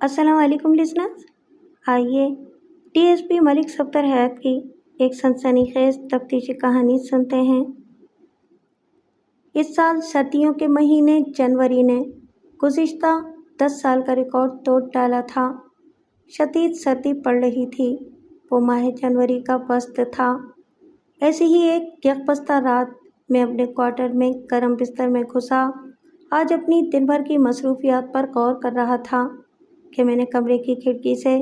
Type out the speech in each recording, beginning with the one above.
السلام علیکم لسنرز، آئیے ڈی ایس پی ملک صفدر حیات کی ایک سنسنی خیز تفتیشی کہانی سنتے ہیں۔ اس سال سردیوں کے مہینے جنوری نے گزشتہ 10 سال کا ریکارڈ توڑ ڈالا تھا۔ شدید سردی پڑ رہی تھی۔ وہ ماہ جنوری کا وسط تھا۔ ایسی ہی ایک یکبستہ رات میں اپنے کوارٹر میں گرم بستر میں گھسا آج اپنی دن بھر کی مصروفیات پر غور کر رہا تھا کہ میں نے کمرے کی کھڑکی سے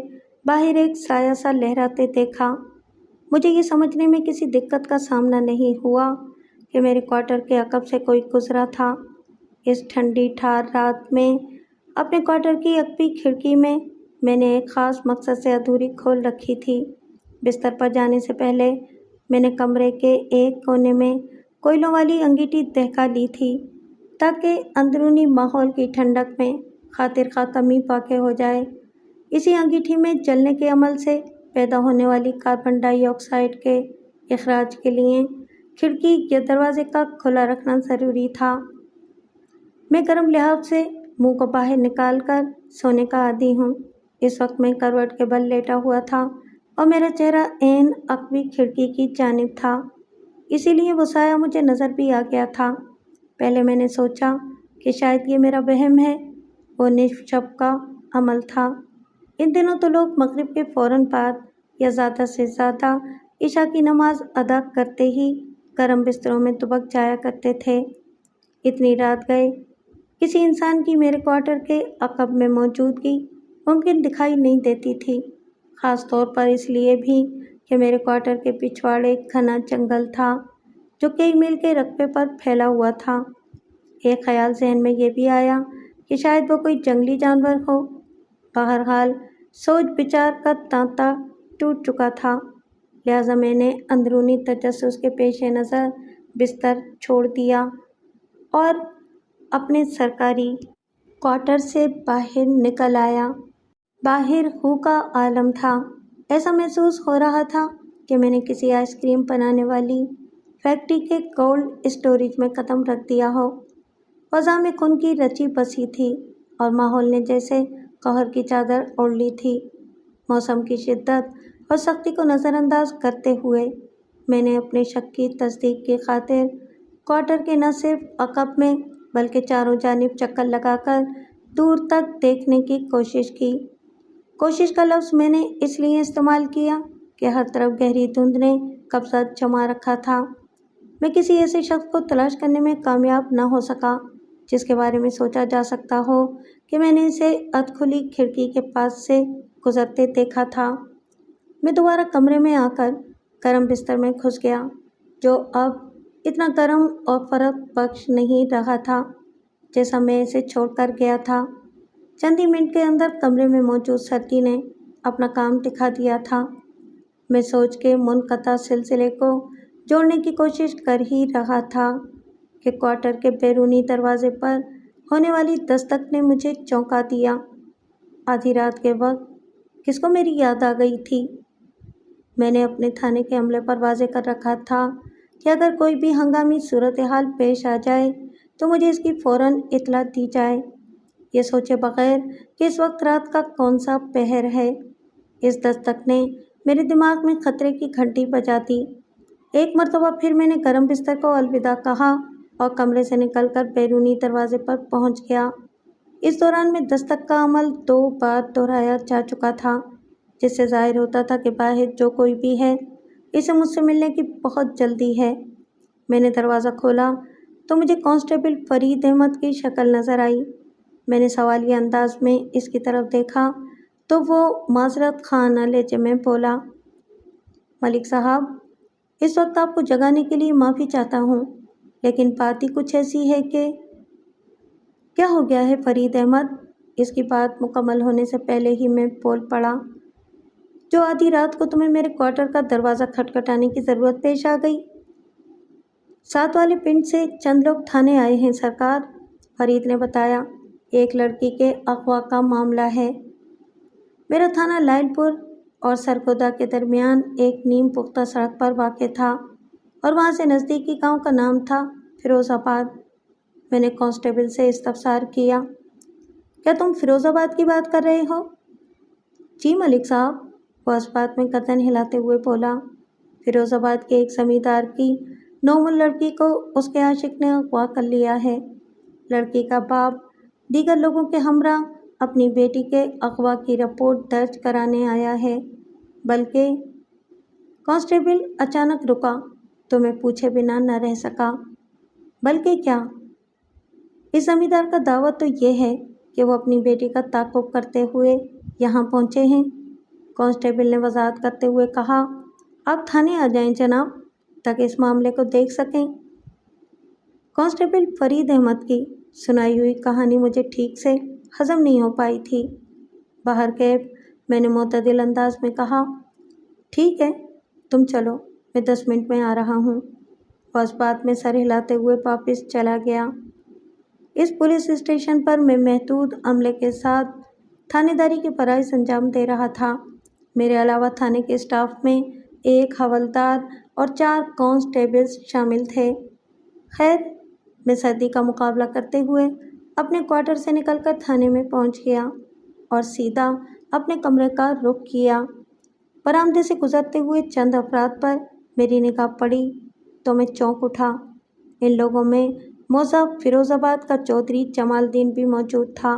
باہر ایک سایہ سا لہراتے دیکھا۔ مجھے یہ سمجھنے میں کسی دقت کا سامنا نہیں ہوا کہ میرے کوارٹر کے عقب سے کوئی گزرا تھا۔ اس ٹھنڈی ٹھار رات میں اپنے کوارٹر کی عقبی کھڑکی میں نے ایک خاص مقصد سے ادھوری کھول رکھی تھی۔ بستر پر جانے سے پہلے میں نے کمرے کے ایک کونے میں کوئلوں والی انگیٹھی دہکا لی تھی تاکہ اندرونی ماحول کی ٹھنڈک میں خاطر خواہ کمی واقع ہو جائے۔ اسی انگیٹھی میں جلنے کے عمل سے پیدا ہونے والی کاربن ڈائی آکسائیڈ کے اخراج کے لیے کھڑکی یا دروازے کا کھلا رکھنا ضروری تھا۔ میں گرم لحاف سے منہ کو باہر نکال کر سونے کا عادی ہوں۔ اس وقت میں کروٹ کے بل لیٹا ہوا تھا اور میرا چہرہ عین عقبی کھڑکی کی جانب تھا، اسی لیے وہ سایہ مجھے نظر بھی آ گیا تھا۔ پہلے میں نے سوچا کہ شاید یہ میرا وہم ہے۔ وہ نصف شب کا عمل تھا۔ ان دنوں تو لوگ مغرب کے فوراً بعد یا زیادہ سے زیادہ عشاء کی نماز ادا کرتے ہی گرم بستروں میں دبک جایا کرتے تھے۔ اتنی رات گئے کسی انسان کی میرے کوارٹر کے عقب میں موجودگی ممکن دکھائی نہیں دیتی تھی، خاص طور پر اس لیے بھی کہ میرے کوارٹر کے پچھواڑے گھنا جنگل تھا جو کئی میل کے رقبے پر پھیلا ہوا تھا۔ ایک خیال ذہن میں یہ بھی آیا کہ شاید وہ کوئی جنگلی جانور ہو۔ بہرحال سوچ بچار کا تانتا ٹوٹ چکا تھا، لہٰذا میں نے اندرونی تجسس کے پیش نظر بستر چھوڑ دیا اور اپنے سرکاری کوارٹر سے باہر نکل آیا۔ باہر خو کا عالم تھا۔ ایسا محسوس ہو رہا تھا کہ میں نے کسی آئس کریم بنانے والی فیکٹری کے کولڈ اسٹوریج میں قدم رکھ دیا ہو۔ فضا میں خون کی رچی بسی تھی اور ماحول نے جیسے قہر کی چادر اوڑھ لی تھی۔ موسم کی شدت اور سختی کو نظر انداز کرتے ہوئے میں نے اپنے شک کی تصدیق کی خاطر کوارٹر کے نہ صرف عقب میں بلکہ چاروں جانب چکر لگا کر دور تک دیکھنے کی کوشش کی۔ کوشش کا لفظ میں نے اس لیے استعمال کیا کہ ہر طرف گہری دھند نے قبضہ جما رکھا تھا۔ میں کسی ایسے شخص کو تلاش کرنے میں کامیاب نہ ہو سکا جس کے بارے میں سوچا جا سکتا ہو کہ میں نے اسے ادھ-کھلی کھڑکی کے پاس سے گزرتے دیکھا تھا۔ میں دوبارہ کمرے میں آ کر گرم بستر میں گھس گیا جو اب اتنا گرم اور فرق بخش نہیں رہا تھا جیسا میں اسے چھوڑ کر گیا تھا۔ چند ہی منٹ کے اندر کمرے میں موجود سردی نے اپنا کام دکھا دیا تھا۔ میں سوچ کے منقطع سلسلے کو جوڑنے کی کوشش کر ہی رہا تھا کہ کوارٹر کے بیرونی دروازے پر ہونے والی دستک نے مجھے چونکا دیا۔ آدھی رات کے وقت کس کو میری یاد آ گئی تھی؟ میں نے اپنے تھانے کے عملے پر واضح کر رکھا تھا کہ اگر کوئی بھی ہنگامی صورتحال پیش آ جائے تو مجھے اس کی فوراً اطلاع دی جائے، یہ سوچے بغیر کہ اس وقت رات کا کون سا پہر ہے۔ اس دستک نے میرے دماغ میں خطرے کی گھنٹی بجا دی۔ ایک مرتبہ پھر میں نے گرم بستر کو الوداع کہا اور کمرے سے نکل کر بیرونی دروازے پر پہنچ گیا۔ اس دوران میں دستک کا عمل 2 بار دہرایا جا چکا تھا، جس سے ظاہر ہوتا تھا کہ باہر جو کوئی بھی ہے اسے مجھ سے ملنے کی بہت جلدی ہے۔ میں نے دروازہ کھولا تو مجھے کانسٹیبل فرید احمد کی شکل نظر آئی۔ میں نے سوالیہ انداز میں اس کی طرف دیکھا تو وہ معذرت خواہ لہجے میں بولا، ملک صاحب، اس وقت آپ کو جگانے کے لیے معافی چاہتا ہوں، لیکن بات ہی کچھ ایسی ہے کہ… کیا ہو گیا ہے فرید احمد؟ اس کی بات مکمل ہونے سے پہلے ہی میں بول پڑا، جو آدھی رات کو تمہیں میرے کوارٹر کا دروازہ کھٹکھٹانے کی ضرورت پیش آ گئی؟ ساتھ والے پنڈ سے چند لوگ تھانے آئے ہیں سرکار، فرید نے بتایا۔ ایک لڑکی کے اغوا کا معاملہ ہے۔ میرا تھانہ لائل پور اور سرگودا کے درمیان ایک نیم پختہ سڑک پر واقع تھا اور وہاں سے نزدیکی گاؤں کا نام تھا فیروز آباد۔ میں نے کانسٹیبل سے استفسار کیا، کیا تم فیروز آباد کی بات کر رہے ہو؟ جی ملک صاحب، وہ اس بات میں گردن ہلاتے ہوئے بولا۔ فیروز آباد کے ایک زمیندار کی نومن لڑکی کو اس کے عاشق نے اغوا کر لیا ہے۔ لڑکی کا باپ دیگر لوگوں کے ہمراہ اپنی بیٹی کے اغوا کی رپورٹ درج کرانے آیا ہے، بلکہ کانسٹیبل اچانک رکا تو میں پوچھے بنا نہ رہ سکا۔ بلکہ کیا؟ اس زمیندار کا دعویٰ تو یہ ہے کہ وہ اپنی بیٹی کا تعاقب کرتے ہوئے یہاں پہنچے ہیں۔ کانسٹیبل نے وضاحت کرتے ہوئے کہا، آپ تھانے آ جائیں جناب، تاکہ اس معاملے کو دیکھ سکیں۔ کانسٹیبل فرید احمد کی سنائی ہوئی کہانی مجھے ٹھیک سے ہضم نہیں ہو پائی تھی۔ باہر کیب میں نے معتدل انداز میں کہا، ٹھیک ہے تم چلو، میں 10 منٹ میں آ رہا ہوں۔ وہ اس بات میں سر ہلاتے ہوئے واپس چلا گیا۔ اس پولیس اسٹیشن پر میں محدود عملے کے ساتھ تھانے داری کے فرائض انجام دے رہا تھا۔ میرے علاوہ تھانے کے اسٹاف میں 1 حوالدار اور 4 کانسٹیبلز شامل تھے۔ خیر، میں سردی کا مقابلہ کرتے ہوئے اپنے کوارٹر سے نکل کر تھانے میں پہنچ گیا اور سیدھا اپنے کمرے کا رخ کیا۔ برآمدے سے گزرتے ہوئے چند افراد پر میری نگاہ پڑی تو میں چونک اٹھا۔ ان لوگوں میں موظف فیروز آباد کا چودھری جمال الدین بھی موجود تھا۔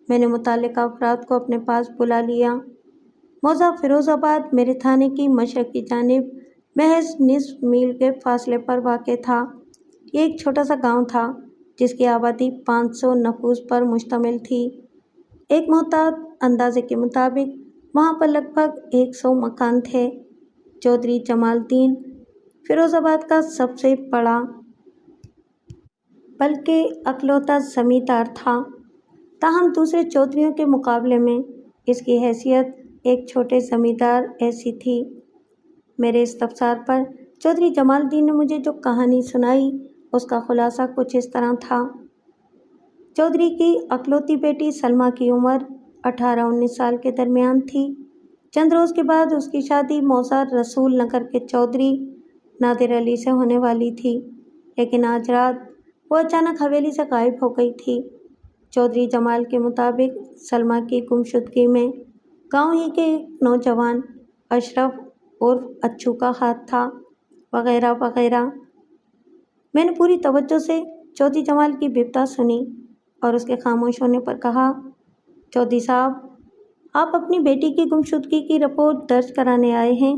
میں نے متعلقہ افراد کو اپنے پاس بلا لیا۔ موظف فیروز آباد میرے تھانے کی مشرقی جانب محض نصف میل کے فاصلے پر واقع تھا۔ یہ ایک چھوٹا سا گاؤں تھا جس کی آبادی 500 نفوس پر مشتمل تھی۔ ایک محتاط اندازے کے مطابق وہاں پر لگ بھگ 100 مکان تھے۔ چودھری جمال الدین فیروز آباد کا سب سے بڑا بلکہ اکلوتا زمیندار تھا، تاہم دوسرے چودھریوں کے مقابلے میں اس کی حیثیت ایک چھوٹے زمیندار ایسی تھی۔ میرے استفسار پر چودھری جمال الدین نے مجھے جو کہانی سنائی اس کا خلاصہ کچھ اس طرح تھا۔ چودھری کی اکلوتی بیٹی سلمیٰ کی عمر 18-19 سال کے درمیان تھی۔ چند روز کے بعد اس کی شادی موضع رسول نگر کے چودھری نادر علی سے ہونے والی تھی، لیکن آج رات وہ اچانک حویلی سے غائب ہو گئی تھی۔ چودھری جمال کے مطابق سلمیٰ کی گمشدگی میں گاؤں ہی کے ایک نوجوان اشرف عرف اچھو کا ہاتھ تھا، وغیرہ وغیرہ۔ میں نے پوری توجہ سے چودھری جمال کی بپتا سنی اور اس کے خاموش ہونے پر کہا، چودھری صاحب، آپ اپنی بیٹی کی گمشدگی کی رپورٹ درج کرانے آئے ہیں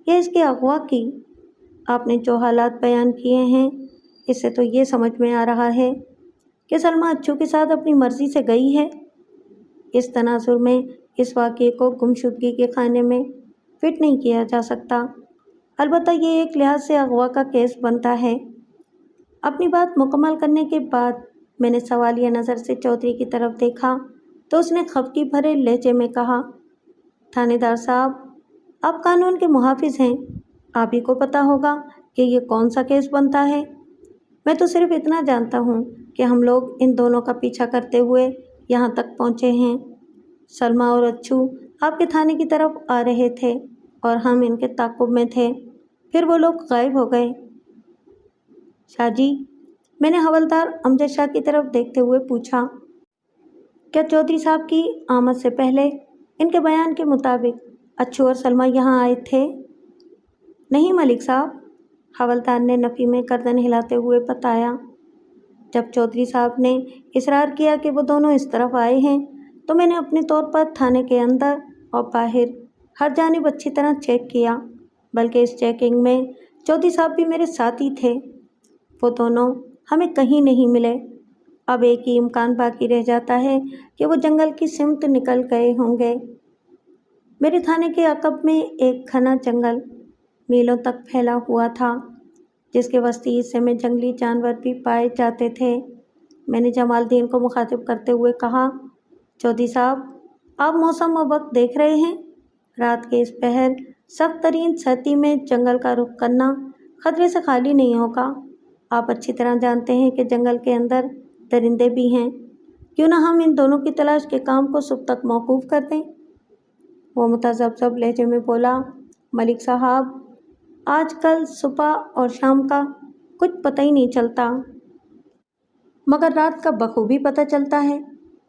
یا اس کے اغوا کی؟ آپ نے جو حالات بیان کیے ہیں اس سے تو یہ سمجھ میں آ رہا ہے کہ سلمیٰ اچھو کے ساتھ اپنی مرضی سے گئی ہے۔ اس تناظر میں اس واقعے کو گمشدگی کے خانے میں فٹ نہیں کیا جا سکتا، البتہ یہ ایک لحاظ سے اغوا کا کیس بنتا ہے۔ اپنی بات مکمل کرنے کے بعد میں نے سوالیہ نظر سے چودھری کی طرف دیکھا تو اس نے خفگی بھرے لہجے میں کہا، تھانے دار صاحب، آپ قانون کے محافظ ہیں، آپ ہی کو پتہ ہوگا کہ یہ کون سا کیس بنتا ہے۔ میں تو صرف اتنا جانتا ہوں کہ ہم لوگ ان دونوں کا پیچھا کرتے ہوئے یہاں تک پہنچے ہیں۔ سلمیٰ اور اچھو آپ کے تھانے کی طرف آ رہے تھے اور ہم ان کے تعاقب میں تھے، پھر وہ لوگ غائب ہو گئے۔ شاہ جی، میں نے حوالدار امجد شاہ کی طرف دیکھتے ہوئے پوچھا، کیا چودھری صاحب کی آمد سے پہلے ان کے بیان کے مطابق اچھو اور سلمیٰ یہاں آئے تھے؟ نہیں ملک صاحب، حوالدار نے نفی میں گردن ہلاتے ہوئے بتایا۔ جب چودھری صاحب نے اصرار کیا کہ وہ دونوں اس طرف آئے ہیں تو میں نے اپنے طور پر تھانے کے اندر اور باہر ہر جانب اچھی طرح چیک کیا، بلکہ اس چیکنگ میں چودھری صاحب بھی میرے ساتھ ہی تھے۔ وہ دونوں ہمیں کہیں نہیں ملے۔ اب ایک ہی امکان باقی رہ جاتا ہے کہ وہ جنگل کی سمت نکل گئے ہوں گے۔ میرے تھانے کے عقب میں ایک گھنا جنگل میلوں تک پھیلا ہوا تھا، جس کے وسطی حصے میں جنگلی جانور بھی پائے جاتے تھے۔ میں نے جمال الدین کو مخاطب کرتے ہوئے کہا، چودھری صاحب، آپ موسم و وقت دیکھ رہے ہیں؟ رات کے اس پہر سخت ترین سردی میں جنگل کا رخ کرنا خطرے سے خالی نہیں ہوگا۔ آپ اچھی طرح جانتے ہیں کہ جنگل کے اندر درندے بھی ہیں، کیوں نہ ہم ان دونوں کی تلاش کے کام کو صبح تک موقوف کر دیں؟ وہ متذبذب لہجے میں بولا، ملک صاحب، آج کل صبح اور شام کا کچھ پتہ ہی نہیں چلتا، مگر رات کا بخوبی پتہ چلتا ہے۔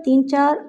3-4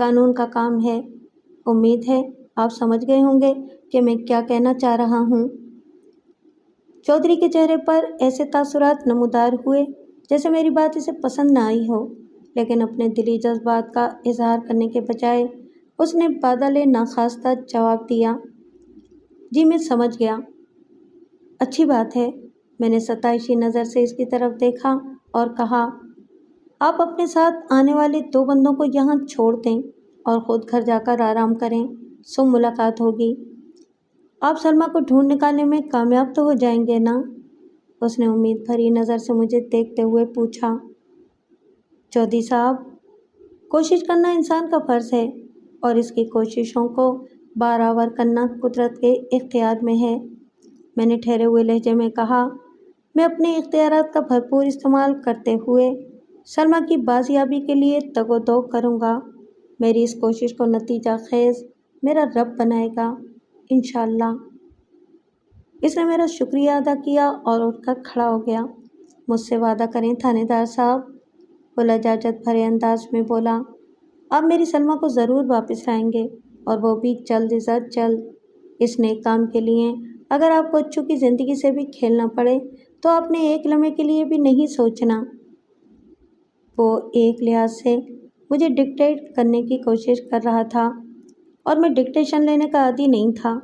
قانون کا کام ہے۔ امید ہے آپ سمجھ گئے ہوں گے کہ میں کیا کہنا چاہ رہا ہوں۔ چودھری کے چہرے پر ایسے تاثرات نمودار ہوئے جیسے میری بات اسے پسند نہ آئی ہو، لیکن اپنے دلی جذبات کا اظہار کرنے کے بجائے اس نے بادل ناخواستہ جواب دیا، جی میں سمجھ گیا۔ اچھی بات ہے۔ میں نے ستائشی نظر سے اس کی طرف دیکھا اور کہا، آپ اپنے ساتھ آنے والے 2 بندوں کو یہاں چھوڑ دیں اور خود گھر جا کر آرام کریں، سو ملاقات ہوگی۔ آپ سلمیٰ کو ڈھونڈ نکالنے میں کامیاب تو ہو جائیں گے نا؟ اس نے امید بھری نظر سے مجھے دیکھتے ہوئے پوچھا۔ چودھری صاحب، کوشش کرنا انسان کا فرض ہے اور اس کی کوششوں کو برآور کرنا قدرت کے اختیار میں ہے۔ میں نے ٹھہرے ہوئے لہجے میں کہا، میں اپنے اختیارات کا بھرپور استعمال کرتے ہوئے سلمیٰ کی بازیابی کے لیے تگ و دو کروں گا۔ میری اس کوشش کو نتیجہ خیز میرا رب بنائے گا، انشاءاللہ۔ اس نے میرا شکریہ ادا کیا اور اٹھ کر کھڑا ہو گیا۔ مجھ سے وعدہ کریں تھانے دار صاحب، وہ لجاجت بھرے انداز میں بولا، آپ میری سلمیٰ کو ضرور واپس لائیں گے اور وہ بھی جلد از جلد۔ اس نیک کام کے لیے اگر آپ کو اچھو کی زندگی سے بھی کھیلنا پڑے تو آپ نے ایک لمحے کے لیے بھی نہیں سوچنا۔ وہ ایک لحاظ سے مجھے ڈکٹیٹ کرنے کی کوشش کر رہا تھا اور میں ڈکٹیشن لینے کا عادی نہیں تھا،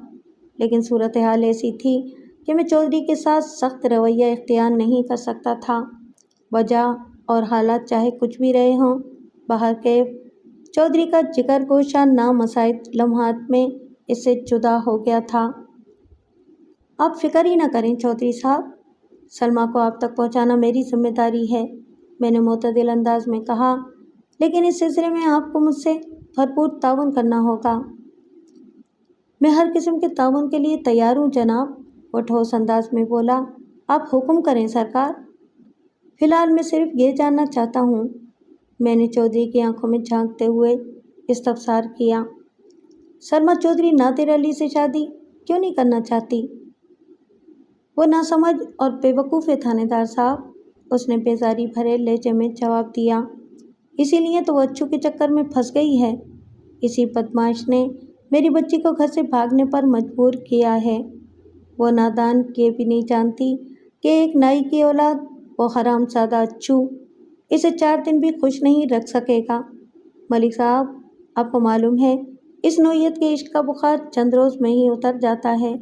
لیکن صورتحال ایسی تھی کہ میں چودھری کے ساتھ سخت رویہ اختیار نہیں کر سکتا تھا۔ وجہ اور حالات چاہے کچھ بھی رہے ہوں، بہرکیف چودھری کا جگر گوشہ نامساعد لمحات میں اس سے جدا ہو گیا تھا۔ آپ فکر ہی نہ کریں چودھری صاحب، سلمیٰ کو آپ تک پہنچانا میری ذمہ داری ہے، میں نے معتدل انداز میں کہا، لیکن اس سلسلے میں آپ کو مجھ سے بھرپور تعاون کرنا ہوگا۔ میں ہر قسم کے تعاون کے لیے تیار ہوں جناب، وہ ٹھوس انداز میں بولا۔ آپ حکم کریں سرکار۔ فی الحال میں صرف یہ جاننا چاہتا ہوں، میں نے چودھری کی آنکھوں میں جھانکتے ہوئے استفسار کیا، سلمیٰ چودھری نادر علی سے شادی کیوں نہیں کرنا چاہتی؟ وہ ناسمجھ اور بے وقوف ہے تھانے دار صاحب، اس نے بیزاری بھرے لہجے میں جواب دیا۔ اسی لیے تو وہ اچھو کے چکر میں پھنس گئی ہے۔ اسی بدمعاش نے میری بچی کو گھر سے بھاگنے پر مجبور کیا ہے۔ وہ نادان یہ بھی نہیں جانتی کہ ایک نائی کی اولاد، وہ حرام زادہ اچھو، اسے 4 دن بھی خوش نہیں رکھ سکے گا۔ ملک صاحب، آپ کو معلوم ہے اس نوعیت کے عشق کا بخار چند روز میں ہی اتر جاتا ہے۔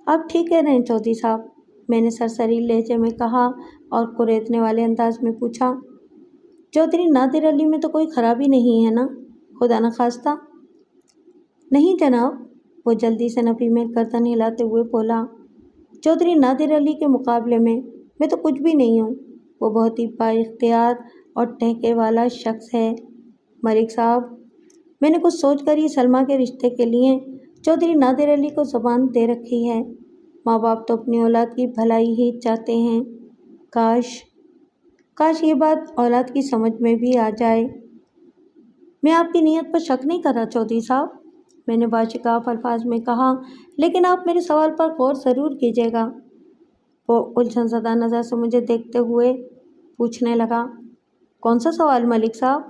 آپ ٹھیک کہہ رہے ہیں چودھری صاحب، میں نے سرسری لہجے میں کہا اور کریدنے والے انداز میں پوچھا، چودھری نادر علی میں تو کوئی خرابی نہیں ہے نا، خدا نخواستہ؟ نہیں جناب، وہ جلدی سے نفی میں گردن ہلاتے ہوئے بولا، چودھری نادر علی کے مقابلے میں تو کچھ بھی نہیں ہوں۔ وہ بہت ہی با اختیار اور ٹہکے والا شخص ہے۔ ملک صاحب، میں نے کچھ سوچ کر ہی سلمیٰ کے رشتے کے لیے چودھری نادر علی کو زبان دے رکھی ہے۔ ماں باپ تو اپنی اولاد کی بھلائی ہی چاہتے ہیں، کاش یہ بات اولاد کی سمجھ میں بھی آ جائے۔ میں آپ کی نیت پر شک نہیں کر رہا چودھری صاحب، میں نے باشکاف الفاظ میں کہا، لیکن آپ میرے سوال پر غور ضرور کیجیے گا۔ وہ الجھن زدہ نظر سے مجھے دیکھتے ہوئے پوچھنے لگا، کون سا سوال ملک صاحب؟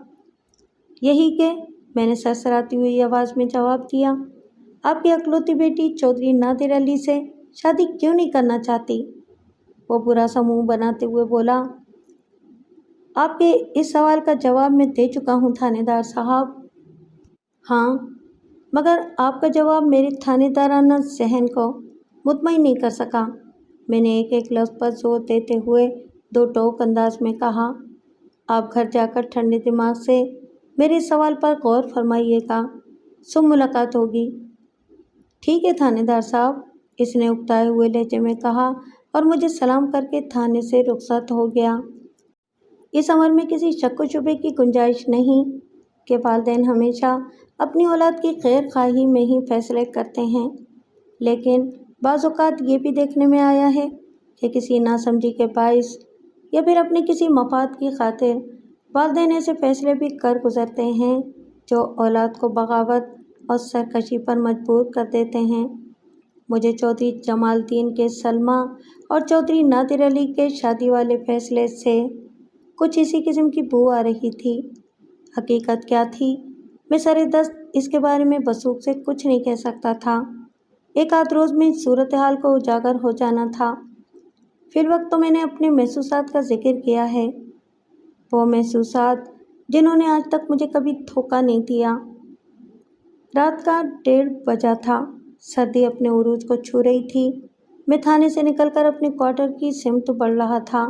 یہی کہ، میں نے سرسراتی ہوئی آواز میں جواب دیا، آپ کی اکلوتی بیٹی چودھری نادر علی سے شادی کیوں نہیں کرنا چاہتی؟ وہ برا سا منہ بناتے ہوئے بولا، آپ کے اس سوال کا جواب میں دے چکا ہوں تھانے دار صاحب۔ ہاں، مگر آپ کا جواب میرے تھانے دارانہ ذہن کو مطمئن نہیں کر سکا۔ میں نے ایک ایک لفظ پر زور دیتے ہوئے 2 ٹوک انداز میں کہا، آپ گھر جا کر ٹھنڈے دماغ سے میرے اس سوال پر غور فرمائیے گا، سو ملاقات ہوگی۔ ٹھیک ہے تھانے دار صاحب، اس نے اکتائے ہوئے لہجے میں کہا اور مجھے سلام کر کے تھانے سے رخصت ہو گیا۔ اس امر میں کسی شک و شبے کی گنجائش نہیں کہ والدین ہمیشہ اپنی اولاد کی خیر خواہی میں ہی فیصلے کرتے ہیں، لیکن بعض اوقات یہ بھی دیکھنے میں آیا ہے کہ کسی ناسمجھی کے باعث یا پھر اپنے کسی مفاد کی خاطر والدین ایسے فیصلے بھی کر گزرتے ہیں جو اولاد کو بغاوت اور سرکشی پر مجبور کر دیتے ہیں۔ مجھے چودھری جمال الدین کے سلمیٰ اور چودھری نادر علی کے شادی والے فیصلے سے کچھ اسی قسم کی بو آ رہی تھی۔ حقیقت کیا تھی میں سر دست اس کے بارے میں وثوق سے کچھ نہیں کہہ سکتا تھا۔ ایک آدھ روز میں صورتحال کو اجاگر ہو جانا تھا۔ فی الوقت تو میں نے اپنے محسوسات کا ذکر کیا ہے، وہ محسوسات جنہوں نے آج تک مجھے کبھی دھوکہ نہیں دیا۔ رات کا 1:30 بجا تھا، سردی اپنے عروج کو چھو رہی تھی۔ میں تھانے سے نکل کر اپنے کوارٹر کی سمت بڑھ رہا تھا،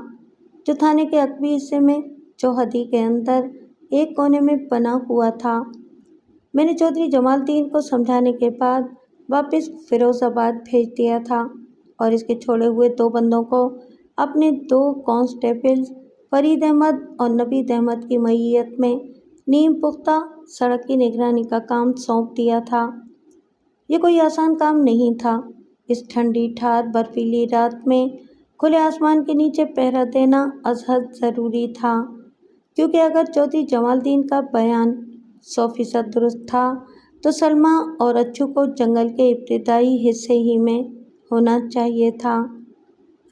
جو تھانے کے عقبی حصے میں چوہدی کے اندر ایک کونے میں بنا ہوا تھا۔ میں نے چودھری جمال الدین کو سمجھانے کے بعد واپس فیروز آباد بھیج دیا تھا اور اس کے چھوڑے ہوئے 2 بندوں کو اپنے 2 کانسٹیبلز فرید احمد اور نوید احمد کی معیت میں نیم پختہ سڑک کی نگرانی کا کام سونپ دیا تھا۔ یہ کوئی آسان کام نہیں تھا۔ اس ٹھنڈی ٹھار برفیلی رات میں کھلے آسمان کے نیچے پہرا دینا از حد ضروری تھا، کیونکہ اگر چودھری جمال الدین کا بیان 100% درست تھا تو سلمیٰ اور اچھو کو جنگل کے ابتدائی حصے ہی میں ہونا چاہیے تھا۔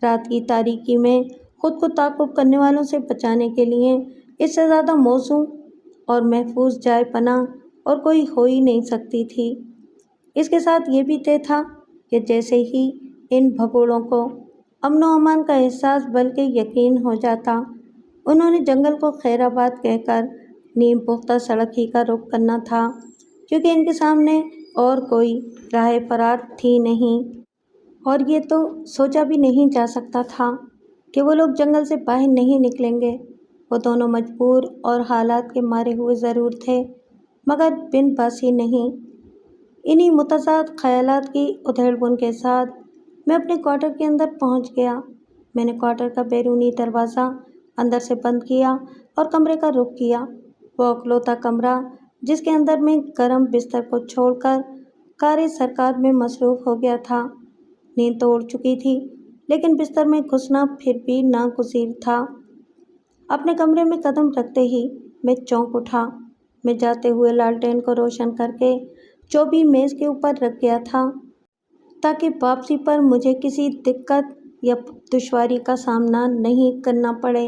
رات کی تاریکی میں خود کو تعاقب کرنے والوں سے بچانے کے لیے اس سے زیادہ موزوں اور محفوظ جائے پناہ اور کوئی ہو ہی نہیں سکتی تھی۔ اس کے ساتھ یہ بھی طے تھا کہ جیسے ہی ان بھگوڑوں کو امن و امان کا احساس بلکہ یقین ہو جاتا، انہوں نے جنگل کو خیر آباد کہہ کر نیم پختہ سڑک ہی کا رخ کرنا تھا، کیونکہ ان کے سامنے اور کوئی راہ فرار تھی نہیں۔ اور یہ تو سوچا بھی نہیں جا سکتا تھا کہ وہ لوگ جنگل سے باہر نہیں نکلیں گے۔ وہ دونوں مجبور اور حالات کے مارے ہوئے ضرور تھے، مگر بن باسی نہیں۔ انہی متضاد خیالات کی ادھیڑ بن کے ساتھ میں اپنے کوارٹر کے اندر پہنچ گیا۔ میں نے کوارٹر کا بیرونی دروازہ اندر سے بند کیا اور کمرے کا رخ کیا، وہ اکلوتا کمرہ جس کے اندر میں گرم بستر کو چھوڑ کر کار سرکار میں مصروف ہو گیا تھا۔ نیند تو اڑ چکی تھی، لیکن بستر میں گھسنا پھر بھی ناگزیر تھا۔ اپنے کمرے میں قدم رکھتے ہی میں چونک اٹھا۔ میں جاتے ہوئے لالٹین کو روشن کر کے چوبی میز کے اوپر رکھ گیا تھا تاکہ واپسی پر مجھے کسی دقت یا دشواری کا سامنا نہیں کرنا پڑے۔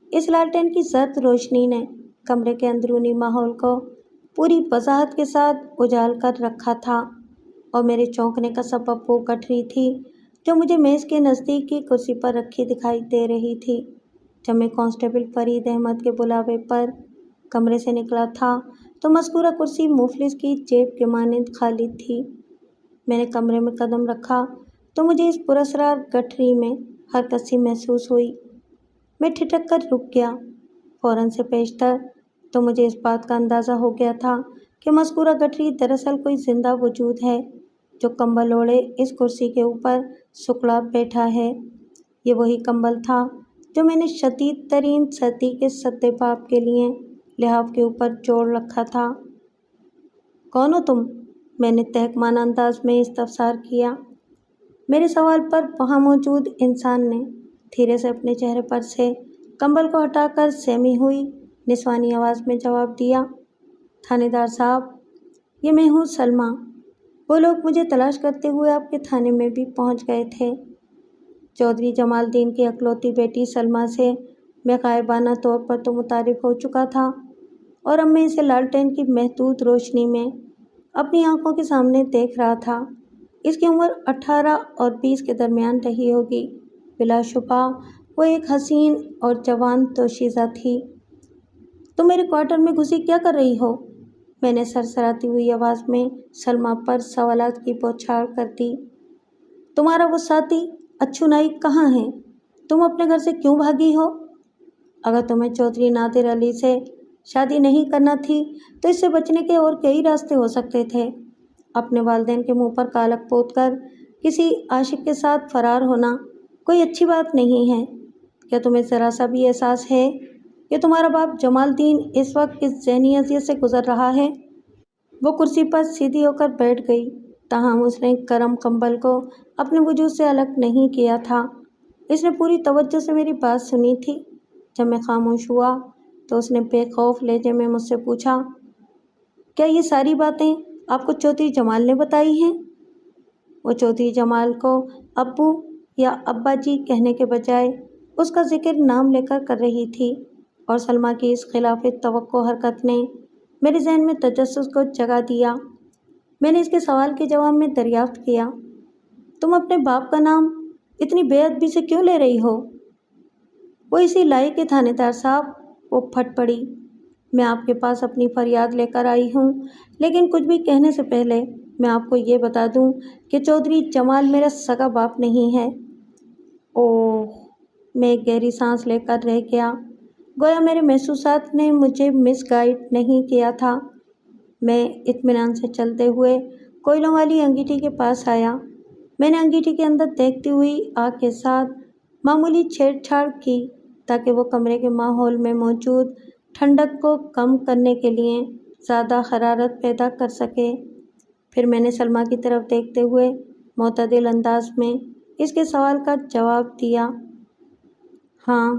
اس لالٹین کی زرد روشنی نے کمرے کے اندرونی ماحول کو پوری وضاحت کے ساتھ اجال کر رکھا تھا، اور میرے چونکنے کا سبب وہ گٹھری تھی جو مجھے میز کے نزدیک کی کرسی پر رکھی دکھائی دے رہی تھی۔ جب میں کانسٹیبل فرید احمد کے بلاوے پر کمرے سے نکلا تھا تو مذکورہ کرسی مفلس کی جیب کے مانند خالی تھی۔ میں نے کمرے میں قدم رکھا تو مجھے اس پراسرار گٹھری میں حرکت سی محسوس ہوئی۔ میں ٹھٹک کر رک گیا۔ فوراً سے پیشتر تو مجھے اس بات کا اندازہ ہو گیا تھا کہ مذکورہ گٹھری دراصل کوئی زندہ وجود ہے جو کمبل اوڑھے اس کرسی کے اوپر سکڑا بیٹھا ہے۔ یہ وہی کمبل تھا جو میں نے شدید ترین سردی کے سدباب کے لیے لحاف کے اوپر جوڑ رکھا تھا۔ کون ہو تم؟ میں نے تحقیرانہ انداز میں استفسار کیا۔ میرے سوال پر وہاں موجود انسان نے دھیرے سے اپنے چہرے پر سے کمبل کو ہٹا کر سہمی ہوئی نسوانی آواز میں جواب دیا، تھانے دار صاحب، یہ میں ہوں سلمیٰ۔ وہ لوگ مجھے تلاش کرتے ہوئے آپ کے تھانے میں بھی پہنچ گئے تھے۔ چودھری جمال الدین کی اکلوتی بیٹی سلمیٰ سے میں غائبانہ طور پر تو متعارف ہو چکا تھا، اور اب میں اسے لالٹین کی محدود روشنی میں اپنی آنکھوں کے سامنے دیکھ رہا تھا۔ اس کی عمر 18 اور 20 کے درمیان رہی ہوگی۔ بلا شبہ وہ ایک حسین اور جوان دوشیزہ تھی۔ تم میرے کوارٹر میں گھسی کیا کر رہی ہو؟ میں نے سرسراتی ہوئی آواز میں سلمیٰ پر سوالات کی بوچھاڑ کر دی۔ تمہارا وہ ساتھی اچھو نائک کہاں ہے؟ تم اپنے گھر سے کیوں بھاگی ہو؟ اگر تمہیں چودھری نادر علی سے شادی نہیں کرنا تھی تو اس سے بچنے کے اور کئی راستے ہو سکتے تھے۔ اپنے والدین کے منہ پر کالک پوت کر کسی عاشق کے ساتھ فرار ہونا کوئی اچھی بات نہیں ہے۔ کیا تمہیں ذرا سا بھی احساس ہے کہ تمہارا باپ جمال الدین اس وقت کس ذہنی اذیت سے گزر رہا ہے؟ وہ کرسی پر سیدھی ہو کر بیٹھ گئی، تاہم اس نے گرم کمبل کو اپنے وجود سے الگ نہیں کیا تھا۔ اس نے پوری توجہ سے میری بات سنی تھی۔ جب میں خاموش ہوا تو اس نے بے خوف لہجے میں مجھ سے پوچھا، کیا یہ ساری باتیں آپ کو چودھری جمال نے بتائی ہیں؟ وہ چودھری جمال کو ابو یا ابا جی کہنے کے بجائے اس کا ذکر نام لے کر رہی تھی، اور سلمیٰ کی اس خلاف توقع حرکت نے میرے ذہن میں تجسس کو جگا دیا۔ میں نے اس کے سوال کے جواب میں دریافت کیا، تم اپنے باپ کا نام اتنی بے ادبی سے کیوں لے رہی ہو؟ وہ اسی لائق کے تھانے دار صاحب، وہ پھٹ پڑی۔ میں آپ کے پاس اپنی فریاد لے کر آئی ہوں، لیکن کچھ بھی کہنے سے پہلے میں آپ کو یہ بتا دوں کہ چودھری جمال میرا سگا باپ نہیں ہے۔ اوہ! میں ایک گہری سانس لے کر رہ گیا، گویا میرے محسوسات نے مجھے مس گائیڈ نہیں کیا تھا۔ میں اطمینان سے چلتے ہوئے کوئلوں والی انگیٹھی کے پاس آیا۔ میں نے انگیٹھی کے اندر دیکھتی ہوئی آنکھ کے ساتھ معمولی چھیڑ چھاڑ کی تاکہ وہ کمرے کے ماحول میں موجود ٹھنڈک کو کم کرنے کے لیے زیادہ حرارت پیدا کر سکے۔ پھر میں نے سلمیٰ کی طرف دیکھتے ہوئے معتدل انداز میں اس کے سوال کا جواب دیا۔ ہاں،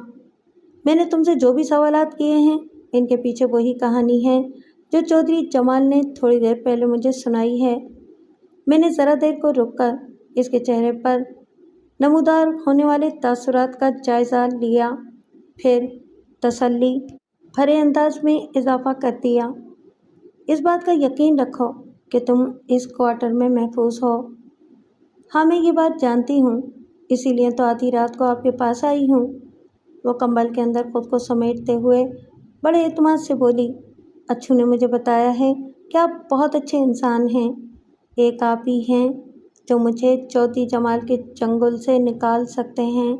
میں نے تم سے جو بھی سوالات کیے ہیں ان کے پیچھے وہی کہانی ہے جو چودھری جمال نے تھوڑی دیر پہلے مجھے سنائی ہے۔ میں نے ذرا دیر کو رک کر اس کے چہرے پر نمودار ہونے والے تاثرات کا جائزہ لیا، پھر تسلی بھرے انداز میں اضافہ کر دیا، اس بات کا یقین رکھو کہ تم اس کوارٹر میں محفوظ ہو۔ ہاں، میں یہ بات جانتی ہوں، اسی لیے تو آدھی رات کو آپ کے پاس آئی ہوں۔ وہ کمبل کے اندر خود کو سمیٹتے ہوئے بڑے اعتماد سے بولی، اچھو نے مجھے بتایا ہے کہ آپ بہت اچھے انسان ہیں، ایک آپ ہی ہیں جو مجھے چودھری جمال کے چنگل سے نکال سکتے ہیں۔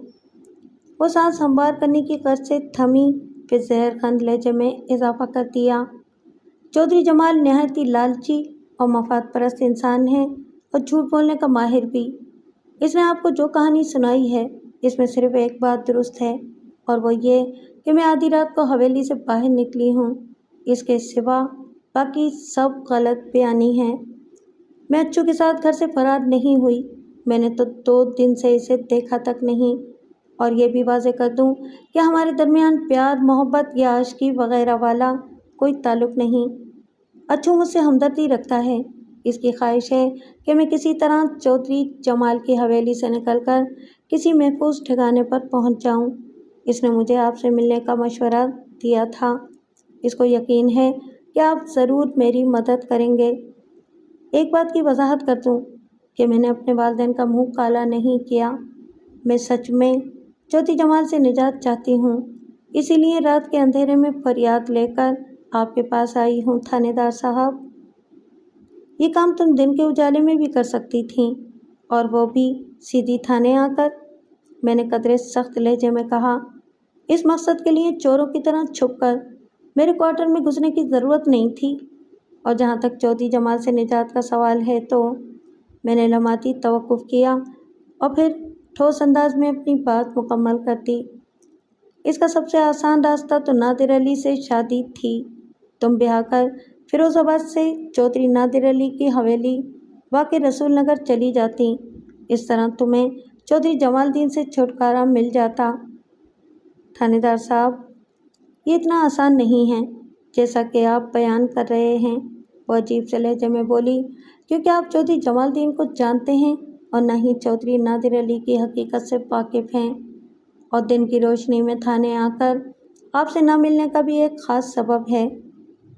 وہ سانس ہموار کرنے کی غرض سے تھمی، پھر زہر خند لہجے میں اضافہ کر دیا، چودھری جمال نہایت ہی لالچی اور مفاد پرست انسان ہے اور جھوٹ بولنے کا ماہر بھی۔ اس نے آپ کو جو کہانی سنائی ہے اس میں صرف ایک بات درست ہے، اور وہ یہ کہ میں آدھی رات کو حویلی سے باہر نکلی ہوں، اس کے سوا باقی سب غلط بیانی ہے۔ میں اچھو کے ساتھ گھر سے فرار نہیں ہوئی، میں نے تو 2 دن سے اسے دیکھا تک نہیں، اور یہ بھی واضح کر دوں کہ ہمارے درمیان پیار، محبت یا عاشقی وغیرہ والا کوئی تعلق نہیں۔ اچھو مجھ سے ہمدردی رکھتا ہے، اس کی خواہش ہے کہ میں کسی طرح چودھری جمال کی حویلی سے نکل کر کسی محفوظ ٹھکانے پر پہنچ جاؤں۔ اس نے مجھے آپ سے ملنے کا مشورہ دیا تھا، اس کو یقین ہے کہ آپ ضرور میری مدد کریں گے۔ ایک بات کی وضاحت کر دوں کہ میں نے اپنے والدین کا منہ کالا نہیں کیا، میں سچ میں چودھری جمال سے نجات چاہتی ہوں، اسی لیے رات کے اندھیرے میں فریاد لے کر آپ کے پاس آئی ہوں تھانے دار صاحب۔ یہ کام تم دن کے اجالے میں بھی کر سکتی تھیں، اور وہ بھی سیدھی تھانے آ کر، میں نے قدرے سخت لہجے میں کہا۔ اس مقصد کے لیے چوروں کی طرح چھپ کر میرے کوارٹر میں گھسنے کی ضرورت نہیں تھی، اور جہاں تک چودھری جمال سے نجات کا سوال ہے تو میں نے لمحاتی توقف کیا اور پھر ٹھوس انداز میں اپنی بات مکمل کر دی۔ اس کا سب سے آسان راستہ تو نادر علی سے شادی تھی، تم بیاہ کر فیروز آباد سے چودھری نادر علی کی حویلی واقع رسول نگر چلی جاتی، اس طرح تمہیں چودھری جمال الدین سے چھٹکارا مل جاتا۔ تھانے دار صاحب، یہ اتنا آسان نہیں ہے جیسا کہ آپ بیان کر رہے ہیں، وہ عجیب سے لہجے میں بولی، کیونکہ آپ چودھری جمال الدین کو جانتے ہیں اور نہ ہی چودھری نادر علی کی حقیقت سے واقف ہیں، اور دن کی روشنی میں تھانے آ کر آپ سے نہ ملنے کا بھی ایک خاص سبب ہے۔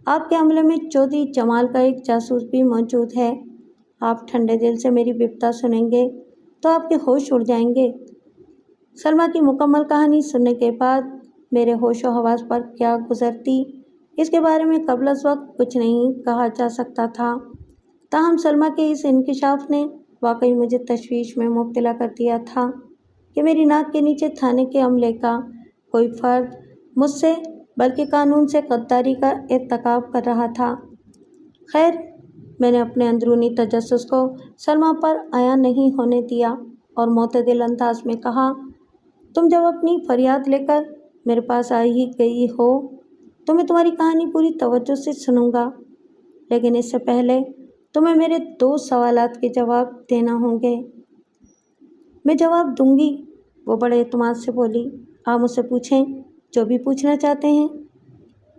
آپ کے عملے میں چودھری جمال کا ایک جاسوس بھی موجود ہے۔ آپ ٹھنڈے دل سے میری بپتا سنیں گے تو آپ کے ہوش اڑ جائیں گے۔ سلمیٰ کی مکمل کہانی سننے کے بعد میرے ہوش و حواس پر کیا گزرتی اس کے بارے میں قبل از وقت کچھ نہیں کہا جا سکتا تھا، تاہم سلمیٰ کے اس انکشاف نے واقعی مجھے تشویش میں مبتلا کر دیا تھا کہ میری ناک کے نیچے تھانے کے عملے کا کوئی فرد مجھ سے بلکہ قانون سے غداری کا ارتکاب کر رہا تھا۔ خیر، میں نے اپنے اندرونی تجسس کو سلمیٰ پر عیاں نہیں ہونے دیا اور معتدل انداز میں کہا، تم جب اپنی فریاد لے کر میرے پاس آئی ہی گئی ہو تو میں تمہاری کہانی پوری توجہ سے سنوں گا، لیکن اس سے پہلے تمہیں میرے 2 سوالات کے جواب دینا ہوں گے۔ میں جواب دوں گی، وہ بڑے اعتماد سے بولی، آپ مجھ سے پوچھیں جو بھی پوچھنا چاہتے ہیں۔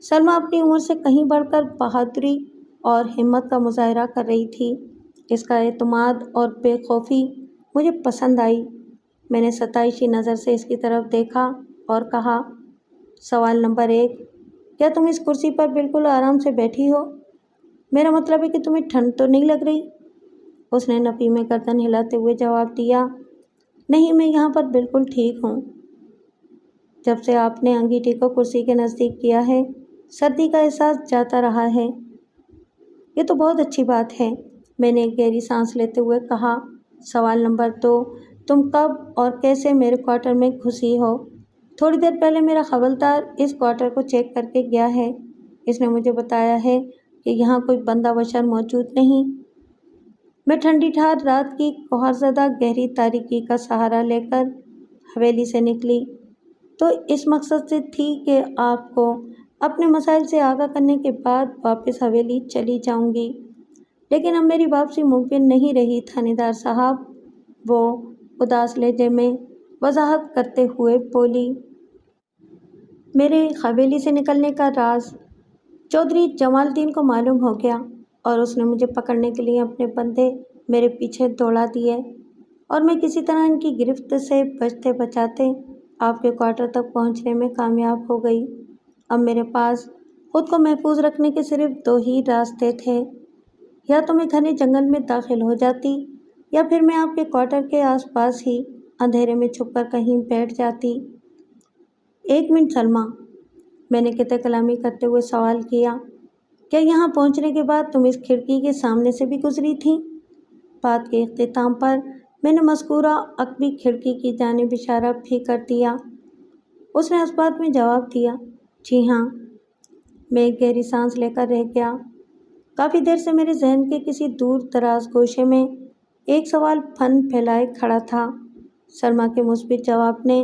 سلمیٰ اپنی عمر سے کہیں بڑھ کر بہادری اور ہمت کا مظاہرہ کر رہی تھی، اس کا اعتماد اور بے خوفی مجھے پسند آئی۔ میں نے ستائشی نظر سے اس کی طرف دیکھا اور کہا، سوال نمبر 1، کیا تم اس کرسی پر بالکل آرام سے بیٹھی ہو؟ میرا مطلب ہے کہ تمہیں ٹھنڈ تو نہیں لگ رہی؟ اس نے نفی میں گردن ہلاتے ہوئے جواب دیا، نہیں، میں یہاں پر بالکل ٹھیک ہوں۔ جب سے آپ نے انگیٹھی کو کرسی کے نزدیک کیا ہے، سردی کا احساس جاتا رہا ہے۔ یہ تو بہت اچھی بات ہے، میں نے ایک گہری سانس لیتے ہوئے کہا۔ سوال نمبر 2، تم کب اور کیسے میرے کوارٹر میں گھسی ہو؟ تھوڑی دیر پہلے میرا حوالدار اس کوارٹر کو چیک کر کے گیا ہے۔ اس نے مجھے بتایا ہے کہ یہاں کوئی بندہ بشر موجود نہیں۔ میں ٹھنڈی ٹھار رات کی قہر زدہ گہری تاریکی کا سہارا لے کر حویلی سے نکلی تو اس مقصد سے تھی کہ آپ کو اپنے مسائل سے آگاہ کرنے کے بعد واپس حویلی چلی جاؤں گی، لیکن اب میری واپسی ممکن نہیں رہی تھانے دار صاحب، وہ اداس لہجے میں وضاحت کرتے ہوئے بولی۔ میرے حویلی سے نکلنے کا راز چودھری جمال الدین کو معلوم ہو گیا اور اس نے مجھے پکڑنے کے لیے اپنے بندے میرے پیچھے دوڑا دیے اور میں کسی طرح ان کی گرفت سے بچتے بچاتے آپ کے کوارٹر تک پہنچنے میں کامیاب ہو گئی۔ اب میرے پاس خود کو محفوظ رکھنے کے صرف 2 ہی راستے تھے، یا تو میں گھنے جنگل میں داخل ہو جاتی یا پھر میں آپ کے کوارٹر کے آس پاس ہی اندھیرے میں چھپ کر کہیں بیٹھ جاتی۔ 1 منٹ سلمیٰ، میں نے قطع کلامی کرتے ہوئے سوال کیا، کیا یہاں پہنچنے کے بعد تم اس کھڑکی کے سامنے سے بھی گزری تھی؟ بات کے اختتام پر میں نے مذکورہ عقبی کھڑکی کی جانب اشارہ بھی کر دیا۔ اس نے اس بات میں جواب دیا، جی ہاں۔ میں ایک گہری سانس لے کر رہ گیا۔ کافی دیر سے میرے ذہن کے کسی دور دراز گوشے میں ایک سوال پھن پھیلائے کھڑا تھا۔ سلمیٰ کے مثبت جواب نے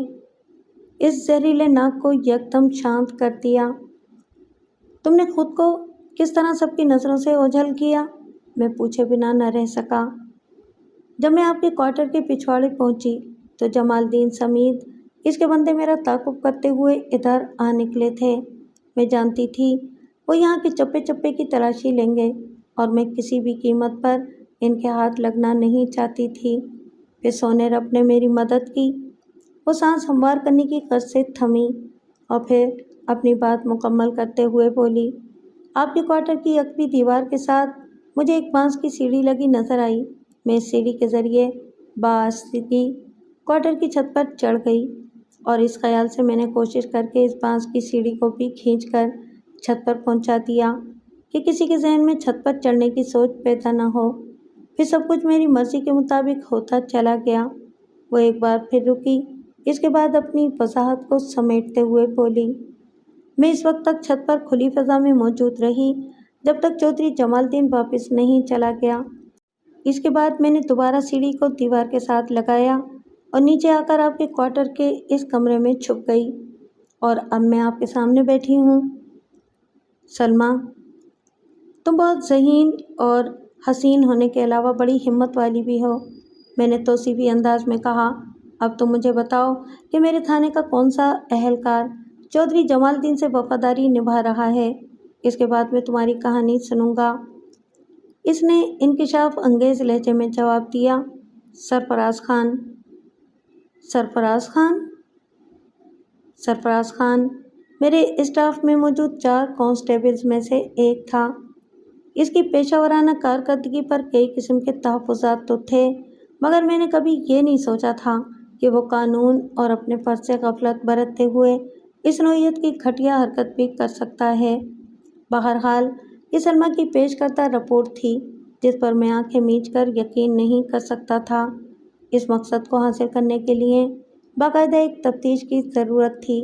اس زہریلے ناک کو یکدم شانت کر دیا۔ تم نے خود کو کس طرح سب کی نظروں سے اوجھل کیا؟ میں پوچھے بنا نہ رہ سکا۔ جب میں آپ کے کوارٹر کے پچھواڑے پہنچی تو جمال الدین سمیت اس کے بندے میرا تعاقب کرتے ہوئے ادھر آ نکلے تھے۔ میں جانتی تھی وہ یہاں کے چپے چپے کی تلاشی لیں گے اور میں کسی بھی قیمت پر ان کے ہاتھ لگنا نہیں چاہتی تھی۔ پھر سونیر نے میری مدد کی۔ وہ سانس ہموار کرنے کی غرض سے تھمی اور پھر اپنی بات مکمل کرتے ہوئے بولی، آپ کے کوارٹر کی عقبی دیوار کے ساتھ مجھے ایک بانس کی سیڑھی لگی نظر آئی۔ میں اس سیڑھی کے ذریعے بآہستگی کوارٹر کی چھت پر چڑھ گئی اور اس خیال سے میں نے کوشش کر کے اس بانس کی سیڑھی کو بھی کھینچ کر چھت پر پہنچا دیا کہ کسی کے ذہن میں چھت پر چڑھنے کی سوچ پیدا نہ ہو۔ پھر سب کچھ میری مرضی کے مطابق ہوتا چلا گیا۔ وہ ایک بار پھر رکی، اس کے بعد اپنی وضاحت کو سمیٹتے ہوئے بولی، میں اس وقت تک چھت پر کھلی فضا میں موجود رہی جب تک چودھری جمال الدین واپس نہیں چلا گیا۔ اس کے بعد میں نے دوبارہ سیڑھی کو دیوار کے ساتھ لگایا اور نیچے آ کر آپ کے کوارٹر کے اس کمرے میں چھپ گئی اور اب میں آپ کے سامنے بیٹھی ہوں۔ سلمیٰ، تم بہت ذہین اور حسین ہونے کے علاوہ بڑی ہمت والی بھی ہو، میں نے توصیفی انداز میں کہا۔ اب تم مجھے بتاؤ کہ میرے تھانے کا کون سا اہلکار چودھری جمال الدین سے وفاداری نبھا رہا ہے؟ اس کے بعد میں تمہاری کہانی سنوں گا۔ اس نے انکشاف انگیز لہجے میں جواب دیا، سرفراز خان۔ سرفراز خان؟ سرفراز خان میرے اسٹاف میں موجود 4 کانسٹیبلز میں سے ایک تھا۔ اس کی پیشہ ورانہ کارکردگی پر کئی قسم کے تحفظات تو تھے، مگر میں نے کبھی یہ نہیں سوچا تھا کہ وہ قانون اور اپنے فرض سے غفلت برتتے ہوئے اس نوعیت کی گھٹیا حرکت بھی کر سکتا ہے۔ بہرحال یہ سلمیٰ کی پیش کردہ رپورٹ تھی جس پر میں آنکھیں میچ کر یقین نہیں کر سکتا تھا۔ اس مقصد کو حاصل کرنے کے لیے باقاعدہ ایک تفتیش کی ضرورت تھی۔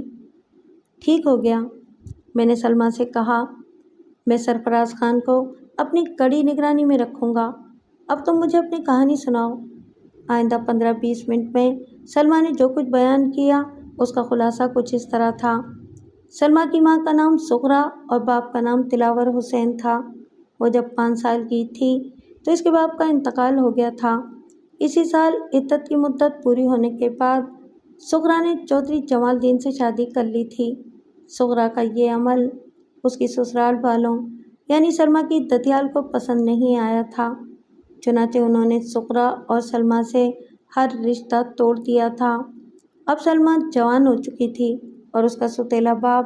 ٹھیک ہو گیا، میں نے سلمیٰ سے کہا، میں سرفراز خان کو اپنی کڑی نگرانی میں رکھوں گا۔ اب تم مجھے اپنی کہانی سناؤ۔ آئندہ 15-20 منٹ میں سلمیٰ نے جو کچھ بیان کیا اس کا خلاصہ کچھ اس طرح تھا۔ سلمیٰ کی ماں کا نام سغرا اور باپ کا نام دلاور حسین تھا۔ وہ جب 5 سال کی تھی تو اس کے باپ کا انتقال ہو گیا تھا۔ اسی سال عدت کی مدت پوری ہونے کے بعد سغرا نے چودھری جمال الدین سے شادی کر لی تھی۔ سغرا کا یہ عمل اس کی سسرال والوں یعنی سلمیٰ کی ددیال کو پسند نہیں آیا تھا، چنانچہ انہوں نے سغرا اور سلمیٰ سے ہر رشتہ توڑ دیا تھا۔ اب سلمیٰ جوان ہو چکی تھی اور اس کا سوتیلا باپ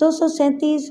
237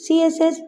CSS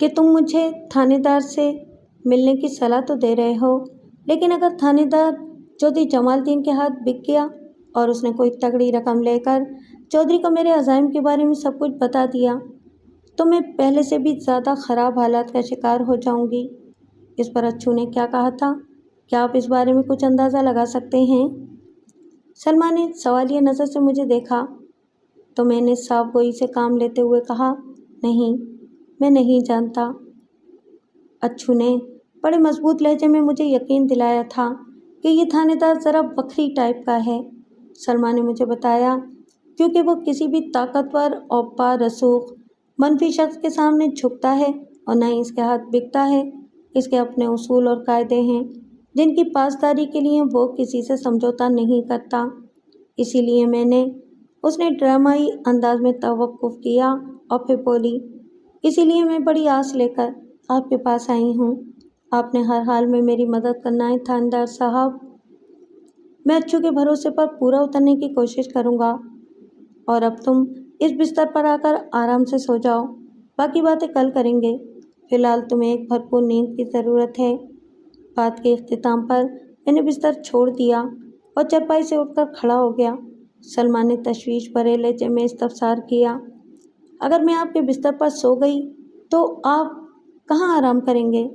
کہ تم مجھے تھانے دار سے ملنے کی صلاح تو دے رہے ہو، لیکن اگر تھانے دار چودھری جمال الدین کے ہاتھ بک گیا اور اس نے کوئی تگڑی رقم لے کر چودھری کو میرے عزائم کے بارے میں سب کچھ بتا دیا تو میں پہلے سے بھی زیادہ خراب حالات کا شکار ہو جاؤں گی۔ اس پر اچھو نے کیا کہا تھا؟ کیا آپ اس بارے میں کچھ اندازہ لگا سکتے ہیں؟ سلمہ نے سوالیہ نظر سے مجھے دیکھا تو میں نے صاف گوئی سے کام لیتے ہوئے کہا، نہیں، میں نہیں جانتا۔ اچھو نے بڑے مضبوط لہجے میں مجھے یقین دلایا تھا کہ یہ تھانے دار ذرا بکھری ٹائپ کا ہے۔ سلمہ نے مجھے بتایا، کیونکہ وہ کسی بھی طاقتور اور رسوخ منفی شخص کے سامنے جھکتا ہے اور نہ ہی اس کے ہاتھ بکتا ہے۔ اس کے اپنے اصول اور قاعدے ہیں جن کی پاسداری کے لیے وہ کسی سے سمجھوتا نہیں کرتا۔ اسی لیے اس نے ڈرامائی انداز میں توقف کیا اور پھر بولی، اسی لیے میں بڑی آس لے کر آپ کے پاس آئی ہوں۔ آپ نے ہر حال میں میری مدد کرنا ہے تھاندار صاحب۔ میں اچھو کے بھروسے پر پورا اترنے کی کوشش کروں گا، اور اب تم اس بستر پر آ کر آرام سے سو جاؤ، باقی باتیں کل کریں گے۔ فی الحال تمہیں ایک بھرپور نیند کی ضرورت ہے۔ بات کے اختتام پر میں نے بستر چھوڑ دیا اور چرپائی سے اٹھ کر کھڑا ہو گیا۔ سلمہ نے تشویش بھرے لہجے میں استفسار کیا، اگر میں آپ کے بستر پر سو گئی تو آپ کہاں آرام کریں گے؟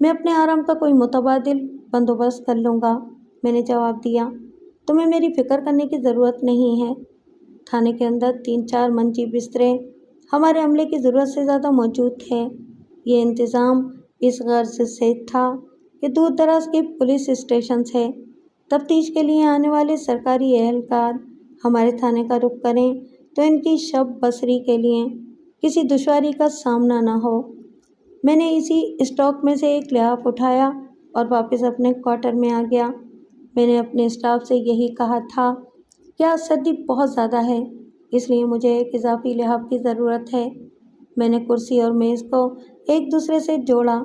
میں اپنے آرام کا کوئی متبادل بندوبست کر لوں گا، میں نے جواب دیا۔ تمہیں میری فکر کرنے کی ضرورت نہیں ہے۔ تھانے کے اندر 3-4 منجی بسترے ہمارے عملے کی ضرورت سے زیادہ موجود تھے۔ یہ انتظام اس غرض سے تھا کہ دور دراز کے پولیس اسٹیشن سے تفتیش کے لیے آنے والے سرکاری اہلکار ہمارے تھانے کا رخ کریں تو ان کی شب بسری کے لیے کسی دشواری کا سامنا نہ ہو۔ میں نے اسی اسٹاک میں سے ایک لحاف اٹھایا اور واپس اپنے کوارٹر میں آ گیا۔ میں نے اپنے اسٹاف سے یہی کہا تھا کہ آج سردی بہت زیادہ ہے، اس لیے مجھے ایک اضافی لحاف کی ضرورت ہے۔ میں نے کرسی اور میز کو ایک دوسرے سے جوڑا،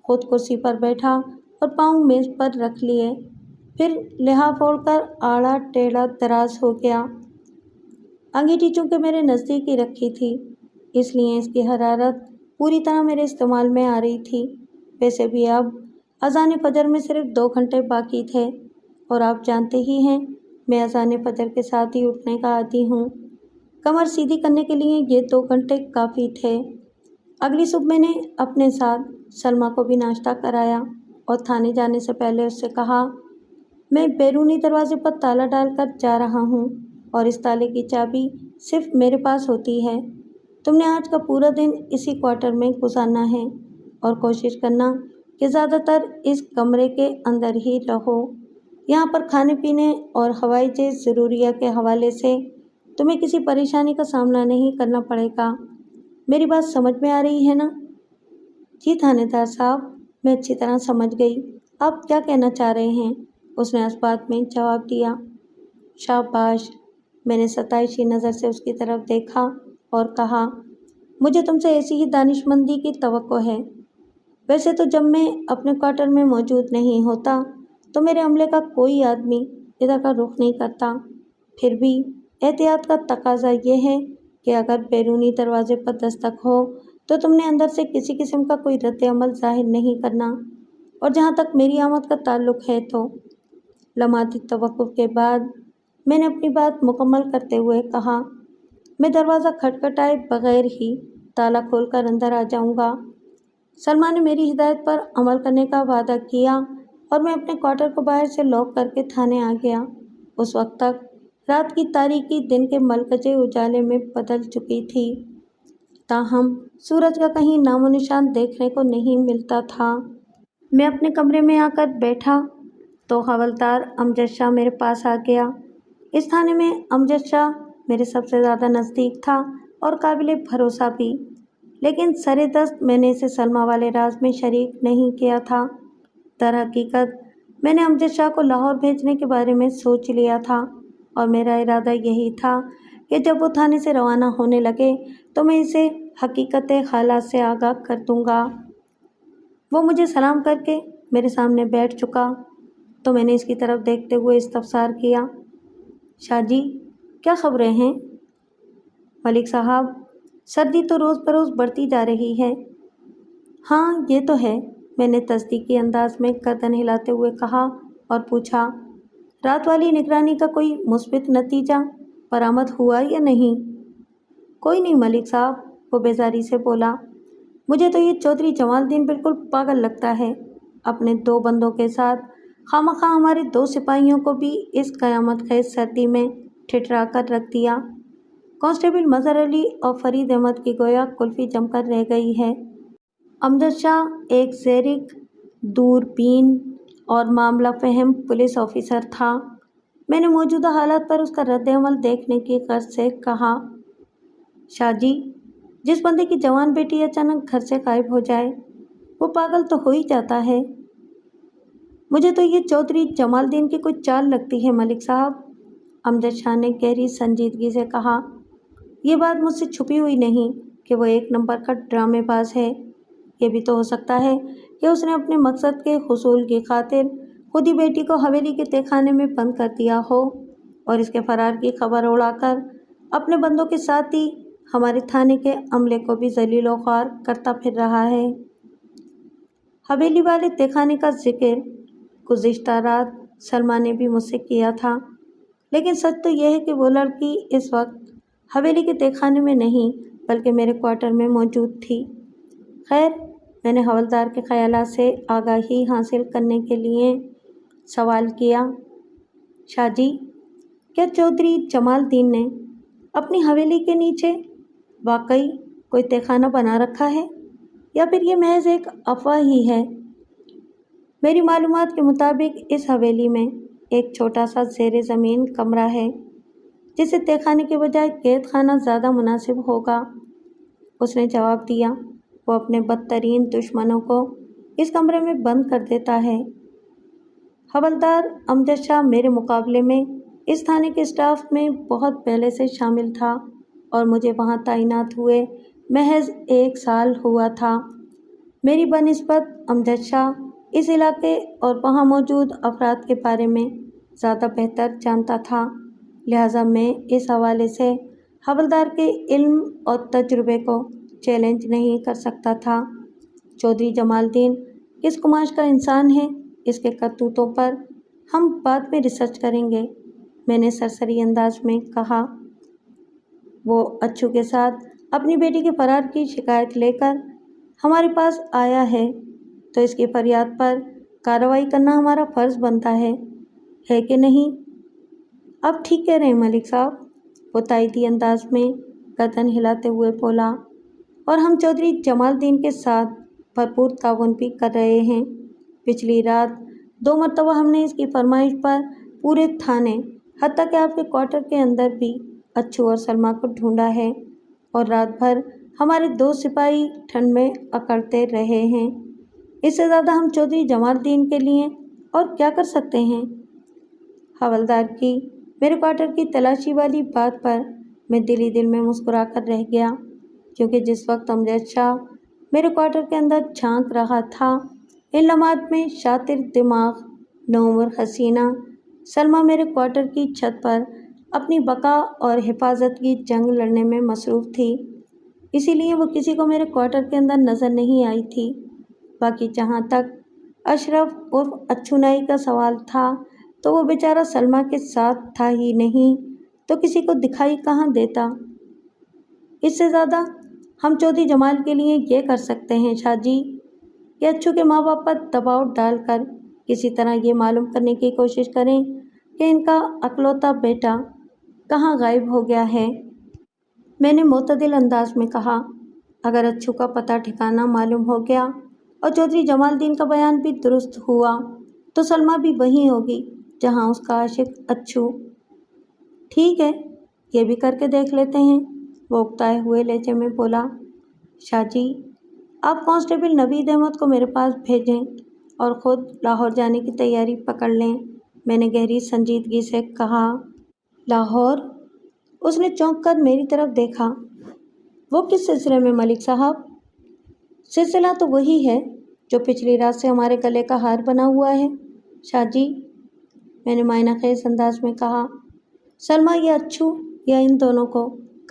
خود کرسی پر بیٹھا اور پاؤں میز پر رکھ لیے، پھر لحاف اوڑھ کر آڑا ٹیڑھا دراز ہو گیا۔ انگیٹھی چونکہ میرے نزدیک ہی رکھی تھی، اس لیے اس کی حرارت پوری طرح میرے استعمال میں آ رہی تھی۔ ویسے بھی اب اذان فجر میں صرف 2 گھنٹے باقی تھے، اور آپ جانتے ہی ہیں میں اذان فجر کے ساتھ ہی اٹھنے کا عادی ہوں۔ کمر سیدھی کرنے کے لیے یہ 2 گھنٹے کافی تھے۔ اگلی صبح میں نے اپنے ساتھ سلمہ کو بھی ناشتہ کرایا اور تھانے جانے سے پہلے اس سے کہا، میں بیرونی دروازے پر تالا ڈال کر جا رہا ہوں اور اس تالے کی چابی صرف میرے پاس ہوتی ہے۔ تم نے آج کا پورا دن اسی کوارٹر میں گزارنا ہے اور کوشش کرنا کہ زیادہ تر اس کمرے کے اندر ہی رہو۔ یہاں پر کھانے پینے اور ہوائج ضروریہ کے حوالے سے تمہیں کسی پریشانی کا سامنا نہیں کرنا پڑے گا۔ میری بات سمجھ میں آ رہی ہے نا؟ جی تھانے دار صاحب، میں اچھی طرح سمجھ گئی۔ آپ کیا کہنا چاہ رہے ہیں؟ اس نے اس بات میں جواب دیا۔ شاباش، میں نے ستائشی نظر سے اس کی طرف دیکھا اور کہا، مجھے تم سے ایسی ہی دانش مندی کی توقع ہے۔ ویسے تو جب میں اپنے کوارٹر میں موجود نہیں ہوتا تو میرے عملے کا کوئی آدمی ادھر کا رخ نہیں کرتا۔ پھر بھی احتیاط کا تقاضا یہ ہے کہ اگر بیرونی دروازے پر دستک ہو تو تم نے اندر سے کسی قسم کا کوئی رد عمل ظاہر نہیں کرنا، اور جہاں تک میری آمد کا تعلق ہے تو۔ لمحاتی توقف کے بعد میں نے اپنی بات مکمل کرتے ہوئے کہا، میں دروازہ کھٹکھٹائے بغیر ہی تالا کھول کر اندر آ جاؤں گا۔ سلمہ نے میری ہدایت پر عمل کرنے کا وعدہ کیا اور میں اپنے کوارٹر کو باہر سے لاک کر کے تھانے آ گیا۔ اس وقت تک رات کی تاریکی دن کے ملکجے اجالے میں بدل چکی تھی، تاہم سورج کا کہیں نام و نشان دیکھنے کو نہیں ملتا تھا۔ میں اپنے کمرے میں آ کر بیٹھا تو حوالدار امجد شاہ میرے پاس آ گیا۔ اس تھانے میں امجد شاہ میرے سب سے زیادہ نزدیک تھا اور قابل بھروسہ بھی، لیکن سر دست میں نے اسے سلمہ والے راز میں شریک نہیں کیا تھا۔ در حقیقت میں نے امجد شاہ کو لاہور بھیجنے کے بارے میں سوچ لیا تھا، اور میرا ارادہ یہی تھا کہ جب وہ تھانے سے روانہ ہونے لگے تو میں اسے حقیقت حالات سے آگاہ کر دوں گا۔ وہ مجھے سلام کر کے میرے سامنے بیٹھ چکا تو میں نے اس کی طرف دیکھتے ہوئے استفسار کیا، شاہ جی کیا خبریں ہیں؟ ملک صاحب، سردی تو روز بروز بڑھتی جا رہی ہے۔ ہاں یہ تو ہے، میں نے تصدیقی انداز میں گردن ہلاتے ہوئے کہا اور پوچھا، رات والی نگرانی کا کوئی مثبت نتیجہ برآمد ہوا یا نہیں؟ کوئی نہیں ملک صاحب، وہ بیزاری سے بولا، مجھے تو یہ چودھری جمال الدین بالکل پاگل لگتا ہے، اپنے 2 بندوں کے ساتھ خواہ ہمارے 2 سپاہیوں کو بھی اس قیامت خیز سردی میں ٹھٹرا کر رکھ دیا۔ کانسٹیبل مظہر علی اور فرید احمد کی گویا کلفی جم کر رہ گئی ہے۔ امجد شاہ ایک زیرک، دوربین اور معاملہ فہم پولیس آفیسر تھا۔ میں نے موجودہ حالات پر اس کا رد عمل دیکھنے کی غرض سے کہا، شاہ جی، جس بندے کی جوان بیٹی اچانک گھر سے غائب ہو جائے وہ پاگل تو ہو ہی جاتا ہے۔ مجھے تو یہ چودھری جمال الدین کی کوئی چال لگتی ہے ملک صاحب، امجد شاہ نے گہری سنجیدگی سے کہا، یہ بات مجھ سے چھپی ہوئی نہیں کہ وہ 1 نمبر کا ڈرامے باز ہے۔ یہ بھی تو ہو سکتا ہے کہ اس نے اپنے مقصد کے حصول کی خاطر خود ہی بیٹی کو حویلی کے تہہ خانے میں بند کر دیا ہو اور اس کے فرار کی خبر اڑا کر اپنے بندوں کے ساتھ ہی ہمارے تھانے کے عملے کو بھی ذلیل و خوار کرتا پھر رہا ہے۔ حویلی والے تہہ خانے کا ذکر گزشتہ رات سلمیٰ نے بھی مجھ سے کیا تھا، لیکن سچ تو یہ ہے کہ وہ لڑکی اس وقت حویلی کے تہہ خانے میں نہیں بلکہ میرے کوارٹر میں موجود تھی۔ خیر، میں نے حوالدار کے خیالات سے آگاہی حاصل کرنے کے لیے سوال کیا، شاہ جی، کیا چودھری جمال الدین نے اپنی حویلی کے نیچے واقعی کوئی تہہ خانہ بنا رکھا ہے یا پھر یہ محض ایک افواہ ہی ہے؟ میری معلومات کے مطابق اس حویلی میں ایک چھوٹا سا زیر زمین کمرہ ہے جسے تہہ خانے کے بجائے قید خانہ زیادہ مناسب ہوگا۔ اس نے جواب دیا، وہ اپنے بدترین دشمنوں کو اس کمرے میں بند کر دیتا ہے۔ حوالدار امجد شاہ میرے مقابلے میں اس تھانے کے اسٹاف میں بہت پہلے سے شامل تھا اور مجھے وہاں تعینات ہوئے محض 1 سال ہوا تھا۔ میری بنسبت امجد شاہ اس علاقے اور وہاں موجود افراد کے بارے میں زیادہ بہتر جانتا تھا، لہٰذا میں اس حوالے سے حوالدار کے علم اور تجربے کو چیلنج نہیں کر سکتا تھا۔ چودھری جمال الدین کس کماش کا انسان ہے، اس کے کرتوتوں پر ہم بعد میں ریسرچ کریں گے، میں نے سرسری انداز میں کہا۔ وہ اچھو کے ساتھ اپنی بیٹی کے فرار کی شکایت لے کر ہمارے پاس آیا ہے تو اس کی فریاد پر کارروائی کرنا ہمارا فرض بنتا ہے کہ نہیں؟ آپ ٹھیک کہہ رہے ہیں ملک صاحب، وہ تائیدی انداز میں گردن ہلاتے ہوئے بولا، اور ہم چودھری جمال الدین کے ساتھ بھرپور تعاون بھی کر رہے ہیں۔ پچھلی رات 2 مرتبہ ہم نے اس کی فرمائش پر پورے تھانے حتیٰ کہ آپ کے کوارٹر کے اندر بھی اچھو اور سلمیٰ کو ڈھونڈا ہے اور رات بھر ہمارے 2 سپاہی ٹھنڈ میں اکڑتے رہے ہیں۔ اس سے زیادہ ہم چودھری جمال الدین کے لیے اور کیا کر سکتے ہیں؟ حوالدار کی میرے کوارٹر کی تلاشی والی بات پر میں دل ہی دل میں مسکرا کر رہ گیا، کیونکہ جس وقت امجد شاہ میرے کوارٹر کے اندر جھانک رہا تھا، ان لمحات میں شاطر دماغ نوعمر حسینہ سلمیٰ میرے کوارٹر کی چھت پر اپنی بقا اور حفاظت کی جنگ لڑنے میں مصروف تھی، اسی لیے وہ کسی کو میرے کوارٹر کے اندر نظر نہیں آئی تھی۔ باقی جہاں تک اشرف عرف اچھو نائی کا سوال تھا تو وہ بیچارہ سلمیٰ کے ساتھ تھا ہی نہیں تو کسی کو دکھائی کہاں دیتا۔ اس سے زیادہ ہم چودھری جمال کے لیے یہ کر سکتے ہیں شاہ جی کہ اچھو کے ماں باپ پر دباؤ ڈال کر کسی طرح یہ معلوم کرنے کی کوشش کریں کہ ان کا اکلوتا بیٹا کہاں غائب ہو گیا ہے۔ میں نے معتدل انداز میں کہا، اگر اچھو کا پتہ ٹھکانہ معلوم ہو گیا اور چودھری جمال الدین کا بیان بھی درست ہوا تو سلمیٰ بھی وہیں ہوگی جہاں اس کا عاشق اچھو۔ ٹھیک ہے، یہ بھی کر کے دیکھ لیتے ہیں، وہ اکتائے ہوئے لہجے میں بولا۔ شاہ جی، آپ کانسٹیبل نوید احمد کو میرے پاس بھیجیں اور خود لاہور جانے کی تیاری پکڑ لیں، میں نے گہری سنجیدگی سے کہا۔ لاہور؟ اس نے چونک کر میری طرف دیکھا۔ وہ کس سلسلے میں ملک صاحب؟ سلسلہ تو وہی ہے جو پچھلی رات سے ہمارے گلے کا ہار بنا ہوا ہے شاہ جی، میں نے معنی خیز انداز میں کہا۔ سلمیٰ یا اچھو یا ان دونوں کو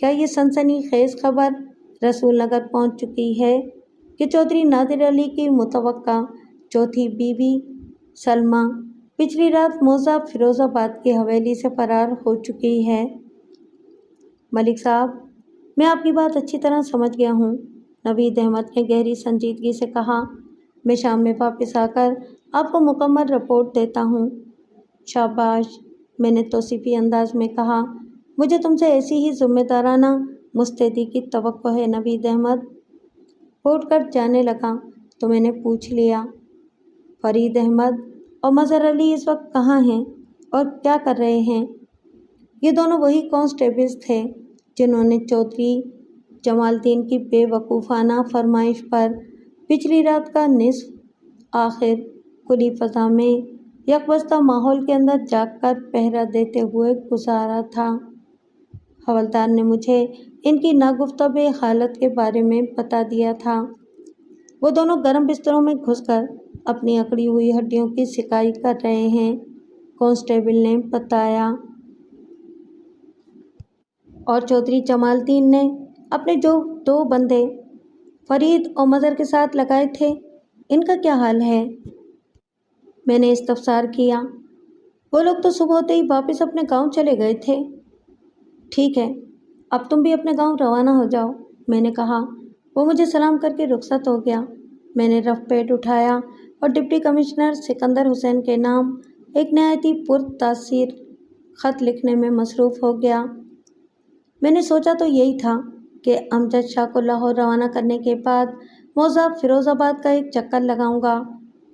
کیا یہ سنسنی خیز خبر رسول نگر پہنچ چکی ہے کہ چودھری نادر علی کی متوقع چوتھی بیوی سلمہ پچھلی رات موضع فیروز آباد کی حویلی سے فرار ہو چکی ہے؟ ملک صاحب، میں آپ کی بات اچھی طرح سمجھ گیا ہوں، نوید احمد نے گہری سنجیدگی سے کہا۔ میں شام میں واپس آ کر آپ کو مکمل رپورٹ دیتا ہوں۔ شاباش، میں نے توصیفی انداز میں کہا۔ مجھے تم سے ایسی ہی ذمہ دارانہ مستعدی کی توقع ہے نوید احمد۔ اٹھ کر جانے لگا تو میں نے پوچھ لیا، فرید احمد اور مظہر علی اس وقت کہاں ہیں اور کیا کر رہے ہیں؟ یہ دونوں وہی کانسٹیبلز تھے جنہوں نے چودھری جمال الدین کی بے وقوفانہ فرمائش پر پچھلی رات کا نصف آخر کھلی فضا میں یکبستہ ماحول کے اندر جاگ کر پہرا دیتے ہوئے گزارا تھا۔ حوالدار نے مجھے ان کی ناگفتہ حالت کے بارے میں بتا دیا تھا۔ وہ دونوں گرم بستروں میں گھس کر اپنی اکڑی ہوئی ہڈیوں کی سکائی کر رہے ہیں، کانسٹیبل نے بتایا۔ اور چودھری جمال الدین نے اپنے جو 2 بندے فرید اور مظہر کے ساتھ لگائے تھے، ان کا کیا حال ہے؟ میں نے استفسار کیا۔ وہ لوگ تو صبح ہوتے ہی واپس اپنے گاؤں چلے گئے تھے۔ ٹھیک ہے، اب تم بھی اپنے گاؤں روانہ ہو جاؤ، میں نے کہا۔ وہ مجھے سلام کر کے رخصت ہو گیا۔ میں نے رف پیڈ اٹھایا اور ڈپٹی کمشنر سکندر حسین کے نام ایک نہایت ہی پرتاثیر خط لکھنے میں مصروف ہو گیا۔ میں نے سوچا تو یہی تھا کہ امجد شاہ کو لاہور روانہ کرنے کے بعد موضع فیروز آباد کا ایک چکر لگاؤں گا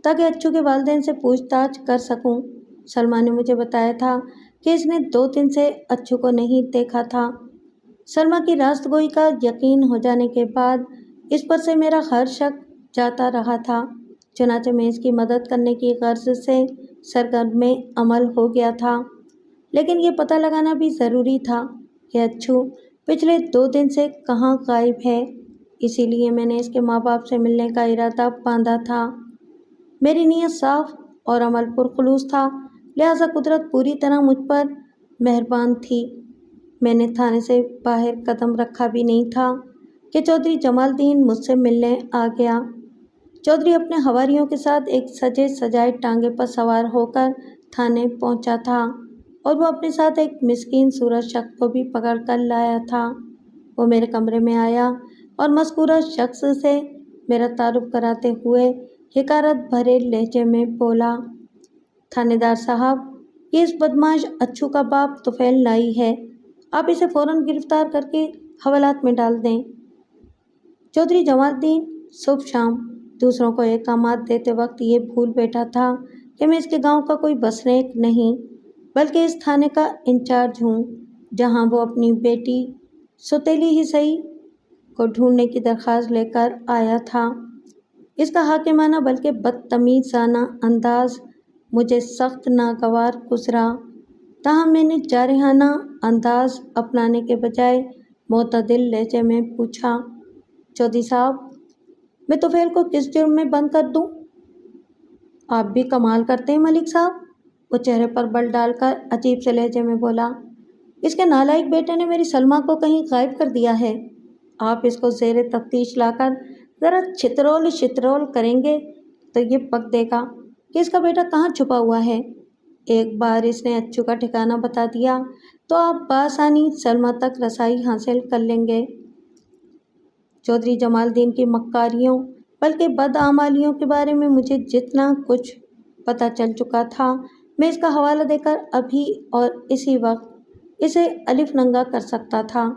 تاکہ اچھو کے والدین سے پوچھ تاچھ کر سکوں۔ سلمہ نے مجھے بتایا تھا کہ اس نے 2 دن سے اچھو کو نہیں دیکھا تھا۔ سلمہ کی راست گوئی کا یقین ہو جانے کے بعد اس پر سے میرا ہر شک جاتا رہا تھا، چنانچہ میں اس کی مدد کرنے کی غرض سے سرگرم عمل ہو گیا تھا۔ لیکن یہ پتہ لگانا بھی ضروری تھا کہ اچھو پچھلے 2 دن سے کہاں غائب ہے، اسی لیے میں نے اس کے ماں باپ سے ملنے کا ارادہ باندھا تھا۔ میری نیت صاف اور عمل پرخلوص تھا، لہٰذا قدرت پوری طرح مجھ پر مہربان تھی۔ میں نے تھانے سے باہر قدم رکھا بھی نہیں تھا کہ چودھری جمال الدین مجھ سے ملنے آ گیا۔ چودھری اپنے حواریوں کے ساتھ ایک سجے سجائے ٹانگے پر سوار ہو کر تھانے پہنچا تھا اور وہ اپنے ساتھ ایک مسکین صورت شخص کو بھی پکڑ کر لایا تھا۔ وہ میرے کمرے میں آیا اور مذکورہ شخص سے میرا تعارف کراتے ہوئے حقارت بھرے لہجے میں بولا، تھانے دار صاحب، یہ اس بدمعاش اچھو کا باپ طفیل لائی ہے، آپ اسے فوراً گرفتار کر کے حوالات میں ڈال دیں۔ چودھری جمال الدین صبح شام دوسروں کو احکامات دیتے وقت یہ بھول بیٹھا تھا کہ میں اس کے گاؤں کا کوئی بسنیک نہیں بلکہ اس تھانے کا انچارج ہوں جہاں وہ اپنی بیٹی ستیلی ہی صحیح کو ڈھونڈنے کی درخواست لے کر آیا تھا۔ اس کا حاکمانہ بلکہ بدتمیزانہ انداز مجھے سخت ناگوار گزرا، تاہم میں نے جارحانہ انداز اپنانے کے بجائے معتدل لہجے میں پوچھا، چودھری صاحب، میں طفیل کو کس جرم میں بند کر دوں؟ آپ بھی کمال کرتے ہیں ملک صاحب، وہ چہرے پر بل ڈال کر عجیب سے لہجے میں بولا، اس کے نالائق بیٹے نے میری سلمہ کو کہیں غائب کر دیا ہے۔ آپ اس کو زیر تفتیش لا کر ذرا چھترول کریں گے تو یہ پک دے گا کہ اس کا بیٹا کہاں چھپا ہوا ہے۔ ایک بار اس نے اچھو کا ٹھکانہ بتا دیا تو آپ بآسانی سلمہ تک رسائی حاصل کر لیں گے۔ چودھری جمال الدین کی مکاریوں بلکہ بدعمالیوں کے بارے میں مجھے جتنا کچھ پتہ چل چکا تھا، میں اس کا حوالہ دے کر ابھی اور اسی وقت اسے الف ننگا کر سکتا تھا،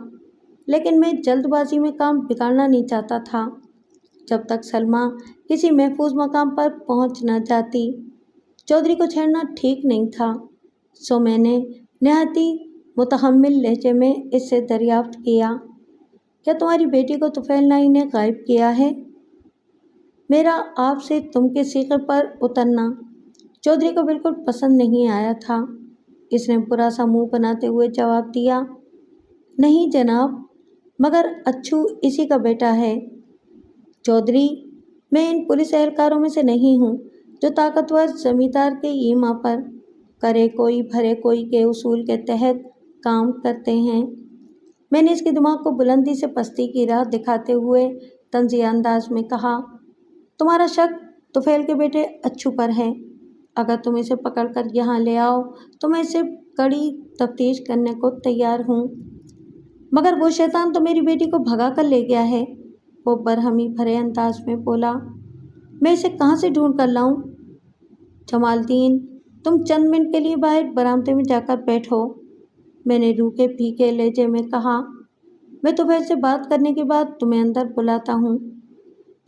لیکن میں جلد بازی میں کام بگاڑنا نہیں چاہتا تھا۔ جب تک سلمہ کسی محفوظ مقام پر پہنچ نہ جاتی، چودھری کو چھیڑنا ٹھیک نہیں تھا، سو میں نے نہایت ہی متحمل لہجے میں اس سے دریافت کیا، کیا تمہاری بیٹی کو طفیل نائی نے غائب کیا ہے؟ میرا آپ سے تم کے صیغے پر اترنا چودھری کو بالکل پسند نہیں آیا تھا۔ اس نے برا سا منہ بناتے ہوئے جواب دیا، نہیں جناب، مگر اچھو اسی کا بیٹا ہے۔ چودھری، میں ان پولیس اہلکاروں میں سے نہیں ہوں جو طاقتور زمیندار کے ایما پر کرے کوئی بھرے کوئی کے اصول کے تحت کام کرتے ہیں۔ میں نے اس کے دماغ کو بلندی سے پستی کی راہ دکھاتے ہوئے طنزیہ انداز میں کہا، تمہارا شک طفیل کے بیٹے اچھو پر ہے۔ اگر تم اسے پکڑ کر یہاں لے آؤ تو میں اسے کڑی تفتیش کرنے کو تیار ہوں، مگر وہ شیطان تو میری بیٹی کو بھگا کر لے گیا ہے، وہ برہمی بھرے انداز میں بولا۔ میں اسے کہاں سے ڈھونڈ کر لاؤں؟ جمال الدین، تم چند منٹ کے لیے باہر برآمدے میں جا کر بیٹھو، میں نے روکھے پھیکے لہجے میں کہا۔ میں طفیل سے بات کرنے کے بعد تمہیں اندر بلاتا ہوں،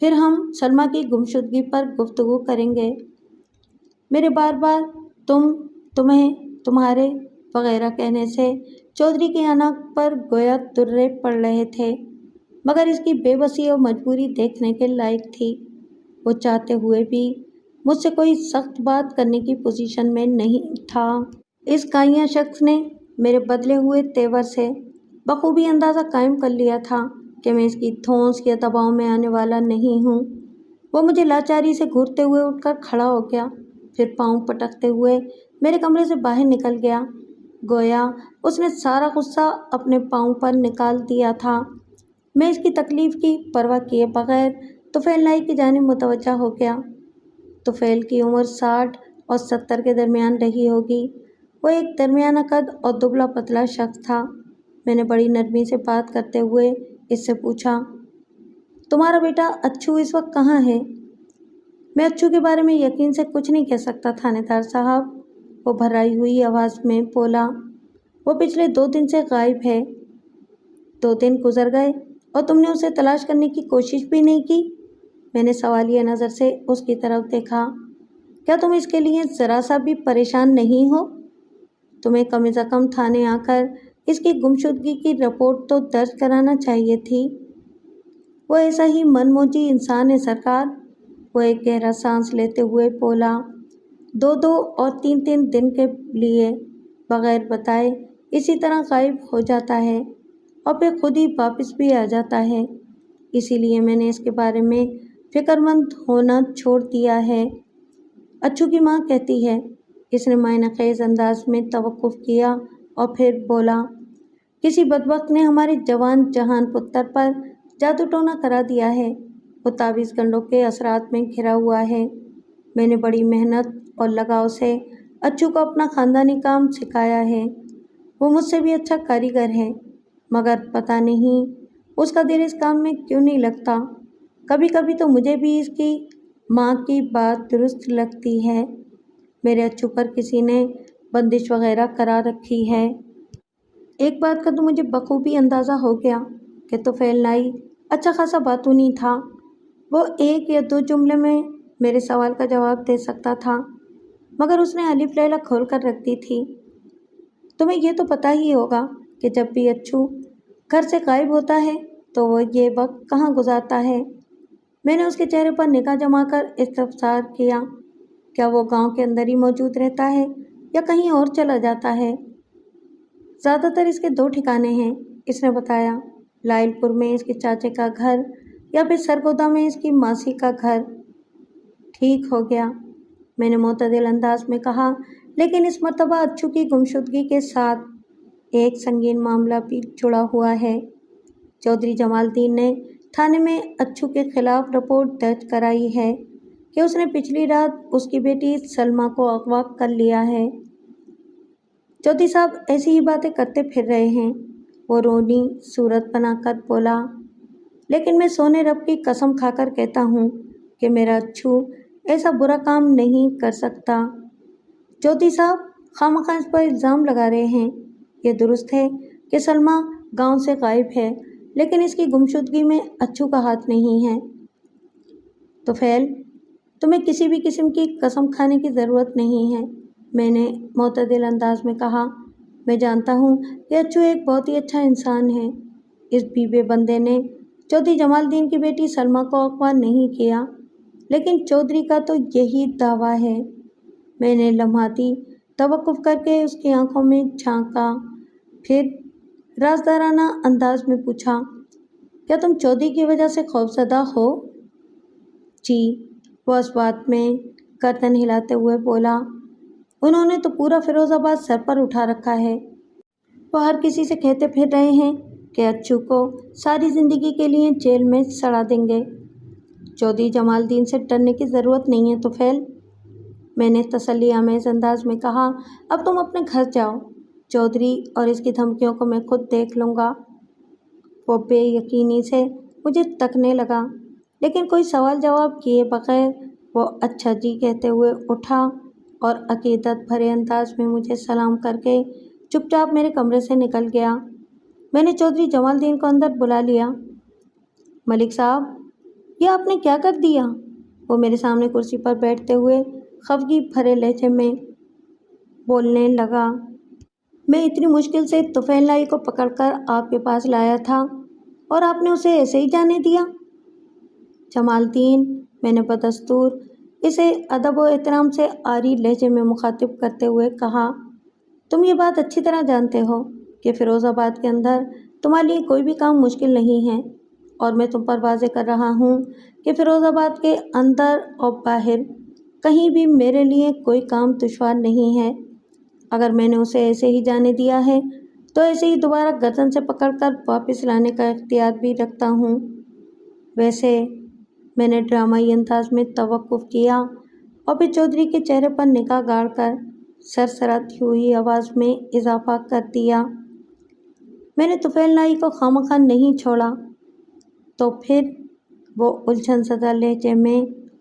پھر ہم سلمیٰ کی گمشدگی پر گفتگو کریں گے۔ میرے بار بار تمہیں، تمہارے وغیرہ کہنے سے چودھری کی عنق پر گویا درے پڑ رہے تھے، مگر اس کی بے بسی اور مجبوری دیکھنے کے لائق تھی۔ وہ چاہتے ہوئے بھی مجھ سے کوئی سخت بات کرنے کی پوزیشن میں نہیں تھا۔ اس کائنہ شخص نے میرے بدلے ہوئے تیور سے بخوبی اندازہ قائم کر لیا تھا کہ میں اس کی دھونس یا دباؤ میں آنے والا نہیں ہوں۔ وہ مجھے لاچاری سے گھورتے ہوئے اٹھ کر کھڑا ہو گیا، پھر پاؤں پٹکتے ہوئے میرے کمرے سے باہر نکل گیا، گویا اس نے سارا غصہ اپنے پاؤں پر نکال دیا تھا۔ میں اس کی تکلیف کی پرواہ کیے بغیر طفیل نائی کی جانب متوجہ ہو گیا۔ طفیل کی عمر 60 اور 70 کے درمیان رہی ہوگی۔ وہ ایک درمیانہ قد اور دبلا پتلا شخص تھا۔ میں نے بڑی نرمی سے بات کرتے ہوئے اس سے پوچھا، تمہارا بیٹا اچھو اس وقت کہاں ہے؟ میں اچھو کے بارے میں یقین سے کچھ نہیں کہہ سکتا تھانے دار صاحب، وہ بھرائی ہوئی آواز میں بولا۔ وہ پچھلے 2 دن سے غائب ہے۔ 2 دن گزر گئے اور تم نے اسے تلاش کرنے کی کوشش بھی نہیں کی؟ میں نے سوالیہ نظر سے اس کی طرف دیکھا۔ کیا تم اس کے لیے ذرا سا بھی پریشان نہیں ہو؟ تمہیں کم از کم تھانے آ کر اس کی گمشدگی کی رپورٹ تو درج کرانا چاہیے تھی۔ وہ ایسا ہی من موجی انسان ہے سرکار، وہ ایک گہرا سانس لیتے ہوئے بولا۔ 2 اور 3 دن کے لیے بغیر بتائے اسی طرح غائب ہو جاتا ہے اور پھر خود ہی واپس بھی آ جاتا ہے، اسی لیے میں نے اس کے بارے میں فکر مند ہونا چھوڑ دیا ہے۔ اچھو کی ماں کہتی ہے۔ اس نے معنی خیز انداز میں توقف کیا اور پھر بولا، کسی بدبخت نے ہمارے جوان جہان پتر پر جادو ٹونا کرا دیا ہے، وہ تعویذ گنڈوں کے اثرات میں گھرا ہوا ہے۔ میں نے بڑی محنت اور لگاؤ سے اچھو کو اپنا خاندانی کام سکھایا ہے، وہ مجھ سے بھی اچھا کاریگر ہے، مگر پتہ نہیں اس کا دل اس کام میں کیوں نہیں لگتا۔ کبھی کبھی تو مجھے بھی اس کی ماں کی بات درست لگتی ہے، میرے اچھو پر کسی نے بندش وغیرہ کرا رکھی ہے۔ ایک بات کا تو مجھے بخوبی اندازہ ہو گیا کہ طفیل نائی اچھا خاصا باتونی تھا۔ وہ 1 یا 2 جملے میں میرے سوال کا جواب دے سکتا تھا، مگر اس نے الف لیلا کھول کر رکھ دی تھی۔ تمہیں یہ تو پتہ ہی ہوگا کہ جب بھی اچھو گھر سے غائب ہوتا ہے تو وہ یہ وقت کہاں گزارتا ہے؟ میں نے اس کے چہرے پر نگاہ جما کر استفسار کیا، کیا وہ گاؤں کے اندر ہی موجود رہتا ہے یا کہیں اور چلا جاتا ہے؟ زیادہ تر اس کے 2 ٹھکانے ہیں، اس نے بتایا، لائل پور میں اس کے چاچے کا گھر یا پھر سرگودا میں اس کی ماسی کا گھر۔ ٹھیک ہو گیا، میں نے معتدل انداز میں کہا، لیکن اس مرتبہ اچھو کی گمشدگی کے ساتھ ایک سنگین معاملہ بھی جڑا ہوا ہے۔ چودھری جمال الدین نے تھانے میں اچھو کے خلاف رپورٹ درج کرائی ہے کہ اس نے پچھلی رات اس کی بیٹی سلمیٰ کو اغوا کر لیا ہے۔ چودھری صاحب ایسی ہی باتیں کرتے پھر رہے ہیں، وہ رونی صورت بنا کر بولا، لیکن میں سونے رب کی قسم کھا کر کہتا ہوں کہ میرا اچھو ایسا برا کام نہیں کر سکتا۔ چودھری صاحب خواہ اس پر الزام لگا رہے ہیں۔ یہ درست ہے کہ سلمیٰ گاؤں سے غائب ہے، لیکن اس کی گمشدگی میں اچھو کا ہاتھ نہیں ہے۔ طفیل، تمہیں کسی بھی قسم کی قسم کھانے کی ضرورت نہیں ہے، میں نے معتدل انداز میں کہا۔ میں جانتا ہوں کہ اچھو ایک بہت ہی اچھا انسان ہے۔ اس بی بے بندے نے چودھری جمال الدین کی بیٹی سلمیٰ کو اغوا نہیں کیا، لیکن چودھری کا تو یہی دعویٰ ہے۔ میں نے لمحاتی توقف کر کے اس کی آنکھوں میں جھانکا، پھر رازدارانہ انداز میں پوچھا، کیا تم چودھری کی وجہ سے خوفزدہ ہو؟ جی، وہ اس بات میں گردن ہلاتے ہوئے بولا، انہوں نے تو پورا فیروز آباد سر پر اٹھا رکھا ہے۔ وہ ہر کسی سے کہتے پھر رہے ہیں کہ اچھو کو ساری زندگی کے لیے جیل میں سڑا دیں گے۔ چودھری جمال الدین سے ڈرنے کی ضرورت نہیں ہے طفیل، میں نے تسلی آمیز انداز میں کہا۔ اب تم اپنے گھر جاؤ، چودھری اور اس کی دھمکیوں کو میں خود دیکھ لوں گا۔ وہ بے یقینی سے مجھے تکنے لگا، لیکن کوئی سوال جواب کیے بغیر وہ اچھا جی کہتے ہوئے اٹھا اور عقیدت بھرے انداز میں مجھے سلام کر کے چپ چاپ میرے کمرے سے نکل گیا۔ میں نے چودھری جمال الدین کو اندر بلا لیا۔ ملک صاحب، یہ آپ نے کیا کر دیا؟ وہ میرے سامنے کرسی پر بیٹھتے ہوئے خفگی بھرے لہجے میں بولنے لگا۔ میں اتنی مشکل سے طفیل لائی کو پکڑ کر آپ کے پاس لایا تھا اور آپ نے اسے ایسے ہی جانے دیا؟ جمال الدین، میں نے بدستور اسے ادب و احترام سے عاری لہجے میں مخاطب کرتے ہوئے کہا، تم یہ بات اچھی طرح جانتے ہو کہ فیروز آباد کے اندر تمہارے لیے کوئی بھی کام مشکل نہیں ہے، اور میں تم پر واضح کر رہا ہوں کہ فیروز آباد کے اندر اور باہر کہیں بھی میرے لیے کوئی کام دشوار نہیں ہے۔ اگر میں نے اسے ایسے ہی جانے دیا ہے تو ایسے ہی دوبارہ گردن سے پکڑ کر واپس لانے کا اختیار بھی رکھتا ہوں۔ ویسے، میں نے ڈرامائی انداز میں توقف کیا اور پھر چودھری کے چہرے پر نگاہ گاڑ کر سرسراتی ہوئی آواز میں اضافہ کر دیا، میں نے طفیل لائی کو خواہ نہیں چھوڑا۔ تو پھر؟ وہ الجھن زدہ لہجے میں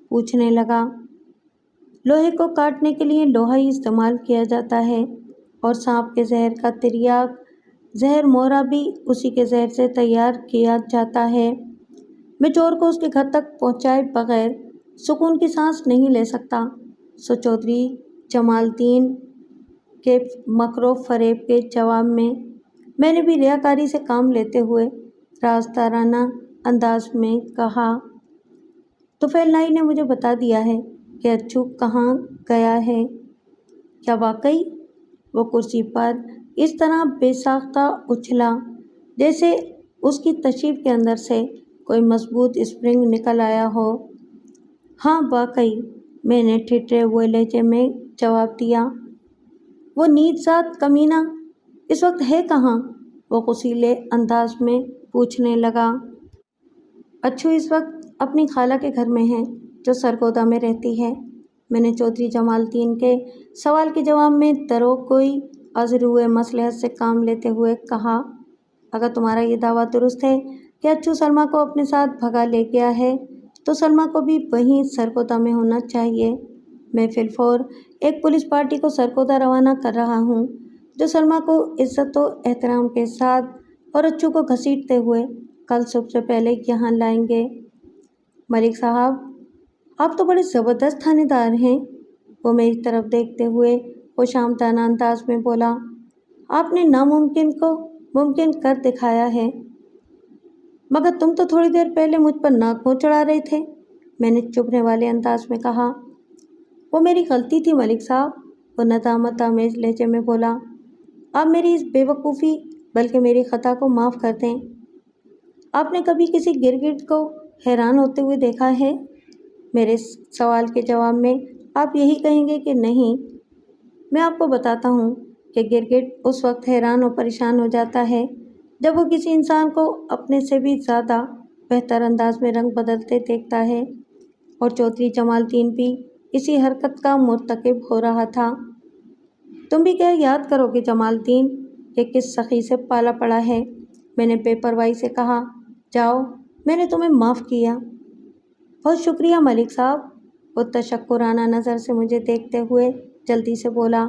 پوچھنے لگا۔ لوہے کو کاٹنے کے لیے لوہا ہی استعمال کیا جاتا ہے، اور سانپ کے زہر کا تریاک زہر مورا بھی اسی کے زہر سے تیار کیا جاتا ہے۔ میں چور کو اس کے گھر تک پہنچائے بغیر سکون کی سانس نہیں لے سکتا۔ سو چودھری جمال الدین کے مکر و فریب کے جواب میں نے بھی ریاکاری سے کام لیتے ہوئے رازدارانہ انداز میں کہا، طفیل لائی نے مجھے بتا دیا ہے کہ اچھو کہاں گیا ہے۔ کیا واقعی؟ وہ کرسی پر اس طرح بے ساختہ اچھلا جیسے اس کی تشریف کے اندر سے کوئی مضبوط اسپرنگ نکل آیا ہو۔ ہاں واقعی، میں نے ٹھٹرے ہوئے لہجے میں جواب دیا۔ وہ نیچ ذات کمینہ اس وقت ہے کہاں؟ وہ غصیلے انداز میں پوچھنے لگا۔ اچھو اس وقت اپنی خالہ کے گھر میں ہے جو سرگودا میں رہتی ہے، میں نے چودھری جمال الدین کے سوال کے جواب میں درو کوئی ازروئے مصلحت سے کام لیتے ہوئے کہا۔ اگر تمہارا یہ دعویٰ درست ہے کہ اچھو سلمیٰ کو اپنے ساتھ بھگا لے گیا ہے تو سلمیٰ کو بھی وہیں سرگودا میں ہونا چاہیے۔ میں فی الفور ایک پولیس پارٹی کو سرگودا روانہ کر رہا ہوں جو سلمیٰ کو عزت و احترام کے ساتھ اور اچھو کو گھسیٹتے ہوئے کل صبح سے پہلے یہاں لائیں گے۔ ملک صاحب، آپ تو بڑے زبردست تھانے دار ہیں، وہ میری طرف دیکھتے ہوئے خوش آمدانہ انداز میں بولا۔ آپ نے ناممکن کو ممکن کر دکھایا ہے، مگر تم تو تھوڑی دیر پہلے مجھ پر ناک منہ چڑھا رہے تھے، میں نے چبھنے والے انداز میں کہا۔ وہ میری غلطی تھی ملک صاحب، وہ ندامت آمیز لہجے میں بولا۔ آپ میری اس بے وقوفی بلکہ میری خطا کو معاف کر دیں۔ آپ نے کبھی کسی گرگٹ کو حیران ہوتے ہوئے دیکھا ہے؟ میرے سوال کے جواب میں آپ یہی کہیں گے کہ نہیں۔ میں آپ کو بتاتا ہوں کہ گرگٹ اس وقت حیران و پریشان ہو جاتا ہے جب وہ کسی انسان کو اپنے سے بھی زیادہ بہتر انداز میں رنگ بدلتے دیکھتا ہے، اور چودھری جمال الدین بھی اسی حرکت کا مرتکب ہو رہا تھا۔ تم بھی کیا یاد کرو گے جمال الدین، یہ کس سخی سے پالا پڑا ہے، میں نے بے پرواہی سے کہا۔ جاؤ، میں نے تمہیں معاف کیا۔ بہت شکریہ ملک صاحب، وہ تشکرانہ نظر سے مجھے دیکھتے ہوئے جلدی سے بولا۔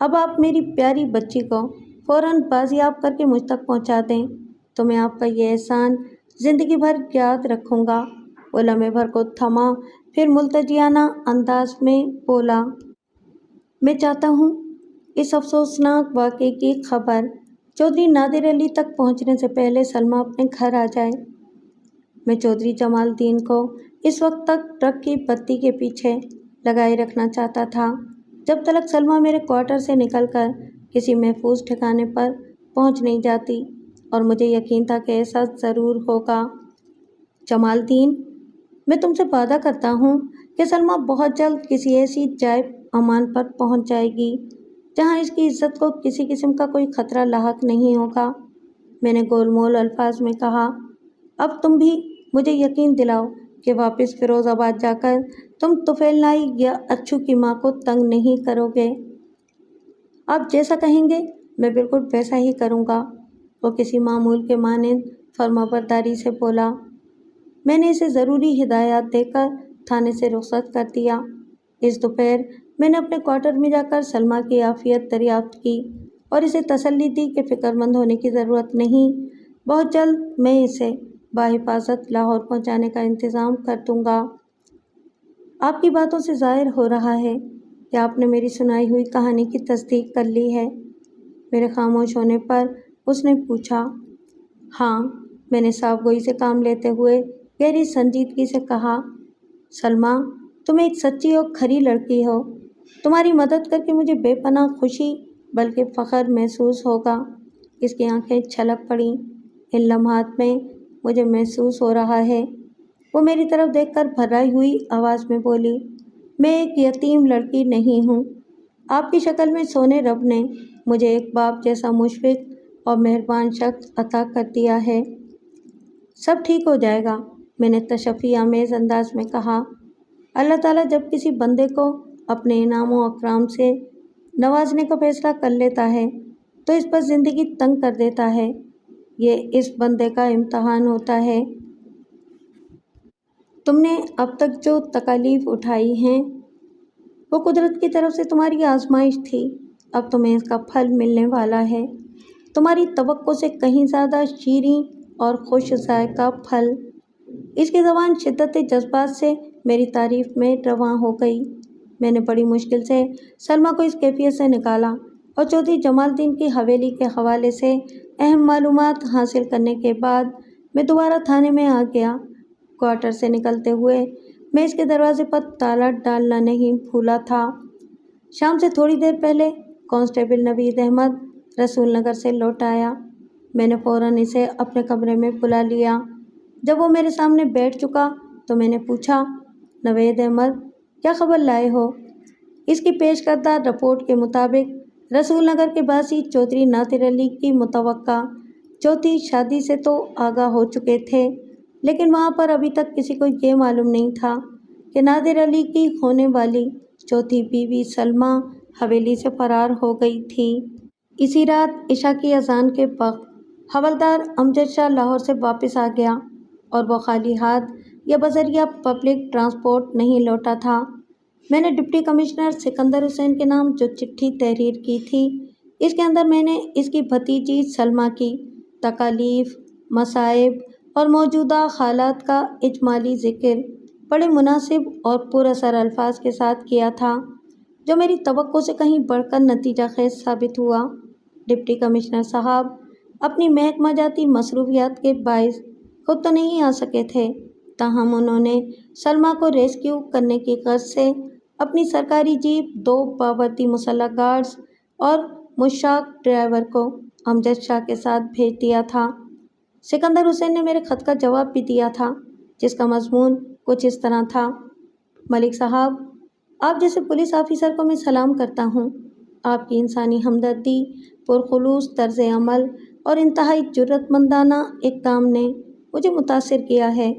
اب آپ میری پیاری بچی کو فوراً بازیاب کر کے مجھ تک پہنچا دیں تو میں آپ کا یہ احسان زندگی بھر یاد رکھوں گا۔ وہ لمحے بھر کو تھما، پھر ملتجیانہ انداز میں بولا، میں چاہتا ہوں اس افسوسناک واقعے کی خبر چودھری نادر علی تک پہنچنے سے پہلے سلمیٰ اپنے گھر آ جائے۔ میں چودھری جمال الدین کو اس وقت تک ٹرک کی بتی کے پیچھے لگائے رکھنا چاہتا تھا جب تک سلمیٰ میرے کوارٹر سے نکل کر کسی محفوظ ٹھکانے پر پہنچ نہیں جاتی، اور مجھے یقین تھا کہ ایسا ضرور ہوگا۔ جمال الدین، میں تم سے وعدہ کرتا ہوں کہ سلمیٰ بہت جلد کسی ایسی جائے امان پر پہنچ جائے گی جہاں اس کی عزت کو کسی قسم کا کوئی خطرہ لاحق نہیں ہوگا۔ میں نے گول مول الفاظ میں کہا۔ اب تم بھی مجھے یقین دلاؤ کہ واپس فیروز آباد جا کر تم طفیل نائی یا اچھو کی ماں کو تنگ نہیں کرو گے۔ آپ جیسا کہیں گے میں بالکل ویسا ہی کروں گا، وہ کسی معمول کے مانند فرمانبرداری سے بولا۔ میں نے اسے ضروری ہدایات دے کر تھانے سے رخصت کر دیا۔ اس دوپہر میں نے اپنے کوارٹر میں جا کر سلمیٰ کی عافیت دریافت کی اور اسے تسلی دی کہ فکر مند ہونے کی ضرورت نہیں، بہت جلد میں اسے بحفاظت لاہور پہنچانے کا انتظام کر دوں گا۔ آپ کی باتوں سے ظاہر ہو رہا ہے کہ آپ نے میری سنائی ہوئی کہانی کی تصدیق کر لی ہے۔ میرے خاموش ہونے پر اس نے پوچھا۔ ہاں، میں نے صاف گوئی سے کام لیتے ہوئے گہری سنجیدگی سے کہا۔ سلمیٰ، تم ایک سچی اور کھری لڑکی ہو۔ تمہاری مدد کر کے مجھے بے پناہ خوشی بلکہ فخر محسوس ہوگا۔ اس کی آنکھیں چھلک پڑیں۔ ان لمحات میں مجھے محسوس ہو رہا ہے، وہ میری طرف دیکھ کر بھرائی ہوئی آواز میں بولی، میں ایک یتیم لڑکی نہیں ہوں۔ آپ کی شکل میں سونے رب نے مجھے ایک باپ جیسا مشفق اور مہربان شخص عطا کر دیا ہے۔ سب ٹھیک ہو جائے گا، میں نے تشفی آمیز انداز میں کہا۔ اللہ تعالیٰ جب کسی بندے کو اپنے انعام و اکرام سے نوازنے کا فیصلہ کر لیتا ہے تو اس پر زندگی تنگ کر دیتا ہے۔ یہ اس بندے کا امتحان ہوتا ہے۔ تم نے اب تک جو تکالیف اٹھائی ہیں وہ قدرت کی طرف سے تمہاری آزمائش تھی، اب تمہیں اس کا پھل ملنے والا ہے، تمہاری توقع سے کہیں زیادہ شیریں اور خوش ذائقہ پھل۔ اس کی زبان شدت جذبات سے میری تعریف میں رواں ہو گئی۔ میں نے بڑی مشکل سے سلمیٰ کو اس کیفیت سے نکالا اور چودھری جمال الدین کی حویلی کے حوالے سے اہم معلومات حاصل کرنے کے بعد میں دوبارہ تھانے میں آ گیا۔ کوارٹر سے نکلتے ہوئے میں اس کے دروازے پر تالا ڈالنا نہیں بھولا تھا۔ شام سے تھوڑی دیر پہلے کانسٹیبل نوید احمد رسول نگر سے لوٹ آیا۔ میں نے فوراً اسے اپنے کمرے میں بلا لیا۔ جب وہ میرے سامنے بیٹھ چکا تو میں نے پوچھا، نوید احمد، کیا خبر لائے ہو؟ اس کی پیش کردہ رپورٹ کے مطابق رسول نگر کے باسی چودھری نادر علی کی متوقع چوتھی شادی سے تو آگاہ ہو چکے تھے، لیکن وہاں پر ابھی تک کسی کو یہ معلوم نہیں تھا کہ نادر علی کی ہونے والی چوتھی بیوی سلمیٰ حویلی سے فرار ہو گئی تھی۔ اسی رات عشاء کی اذان کے وقت حوالدار امجد شاہ لاہور سے واپس آ گیا اور وہ خالی ہاتھ یا بذریعہ پبلک ٹرانسپورٹ نہیں لوٹا تھا۔ میں نے ڈپٹی کمشنر سکندر حسین کے نام جو چٹھی تحریر کی تھی، اس کے اندر میں نے اس کی بھتیجی سلمیٰ کی تکالیف، مصائب اور موجودہ حالات کا اجمالی ذکر بڑے مناسب اور پر اثر الفاظ کے ساتھ کیا تھا، جو میری توقع سے کہیں بڑھ کر نتیجہ خیز ثابت ہوا۔ ڈپٹی کمشنر صاحب اپنی محکمہ جاتی مصروفیات کے باعث خود تو نہیں آ سکے تھے، تاہم انہوں نے سلمیٰ کو ریسکیو کرنے کی غرض سے اپنی سرکاری جیپ، 2 بابردی مسلح گارڈز اور مشتاق ڈرائیور کو امجد شاہ کے ساتھ بھیج دیا تھا۔ سکندر حسین نے میرے خط کا جواب بھی دیا تھا، جس کا مضمون کچھ اس طرح تھا، ملک صاحب، آپ جیسے پولیس آفیسر کو میں سلام کرتا ہوں۔ آپ کی انسانی ہمدردی، پرخلوص طرز عمل اور انتہائی جرأت مندانہ اقدام نے مجھے متاثر کیا ہے۔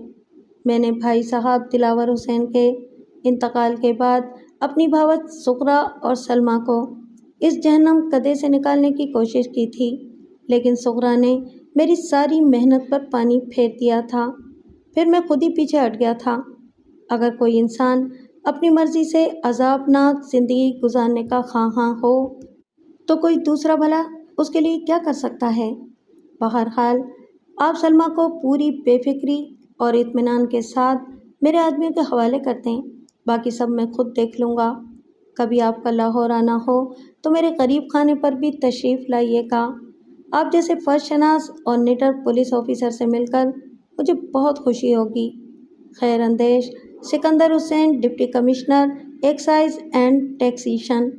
میں نے بھائی صاحب دلاور حسین کے انتقال کے بعد اپنی بھاوت سغرا اور سلمیٰ کو اس جہنم کدے سے نکالنے کی کوشش کی تھی، لیکن سغرا نے میری ساری محنت پر پانی پھیر دیا تھا، پھر میں خود ہی پیچھے ہٹ گیا تھا۔ اگر کوئی انسان اپنی مرضی سے عذابناک زندگی گزارنے کا خواہاں ہو تو کوئی دوسرا بھلا اس کے لیے کیا کر سکتا ہے؟ بہرحال آپ سلمیٰ کو پوری بے فکری اور اطمینان کے ساتھ میرے آدمیوں کے حوالے کر دیں، باقی سب میں خود دیکھ لوں گا۔ کبھی آپ کا لاہور آنا ہو تو میرے غریب خانے پر بھی تشریف لائیے گا۔ آپ جیسے فرض شناس اور نڈر پولیس آفیسر سے مل کر مجھے بہت خوشی ہوگی۔ خیر اندیش Sikandar Hussain, deputy commissioner excise and taxation,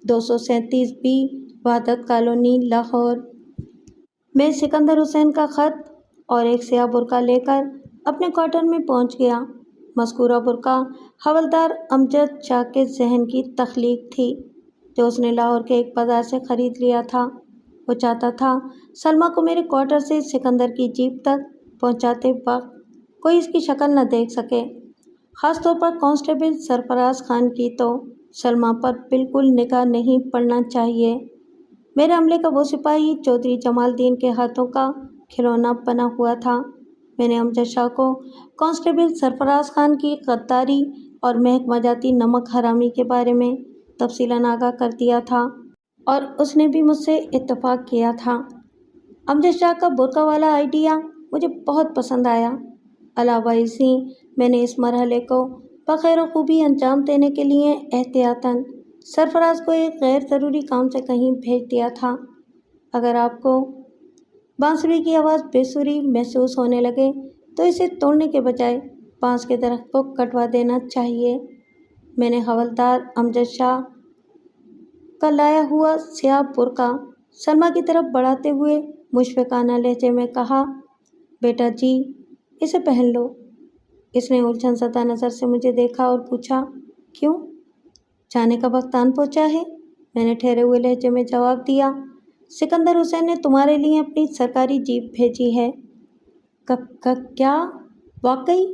237 B, Wahdat colony, Lahore. میں سکندر حسین کا خط اور ایک سیاہ برقع لے کر اپنے کوارٹر میں پہنچ گیا۔ مذکورہ برقع حوالدار امجد شاہ کے ذہن کی تخلیق تھی، جو اس نے لاہور کے ایک بازار سے خرید لیا تھا۔ وہ چاہتا تھا سلمیٰ کو میرے کوارٹر سے سکندر کی جیپ تک پہنچاتے وقت کوئی اس کی شکل نہ دیکھ سکے، خاص طور پر کانسٹیبل سرفراز خان کی تو سلمیٰ پر بالکل نگاہ نہیں پڑنا چاہیے۔ میرے عملے کا وہ سپاہی چودھری جمال الدین کے ہاتھوں کا کھلونا بنا ہوا تھا۔ میں نے امجد شاہ کو کانسٹیبل سرفراز خان کی غداری اور محکمہ جاتی نمک حرامی کے بارے میں تفصیلاً آگاہ کر دیا تھا اور اس نے بھی مجھ سے اتفاق کیا تھا۔ امجد شاہ کا برقع والا آئیڈیا مجھے بہت پسند آیا۔ علاوہ ازیں میں نے اس مرحلے کو بخیر و خوبی انجام دینے کے لیے احتیاطاً سرفراز کو ایک غیر ضروری کام سے کہیں بھیج دیا تھا۔ اگر آپ کو بانسری کی آواز بے سری محسوس ہونے لگے تو اسے توڑنے کے بجائے بانس کے درخت کو کٹوا دینا چاہیے۔ میں نے حوالدار امجد شاہ کا لایا ہوا سیاہ برقع سلمیٰ کی طرف بڑھاتے ہوئے مشفقانہ لہجے میں کہا، بیٹا جی اسے پہن لو۔ اس نے الجھن زدہ نظر سے مجھے دیکھا اور پوچھا، کیوں؟ جانے کا وقت آن پہنچا ہے؟ میں نے ٹھہرے ہوئے لہجے میں جواب دیا، سکندر حسین نے تمہارے لیے اپنی سرکاری جیپ بھیجی ہے۔ کیا؟ واقعی؟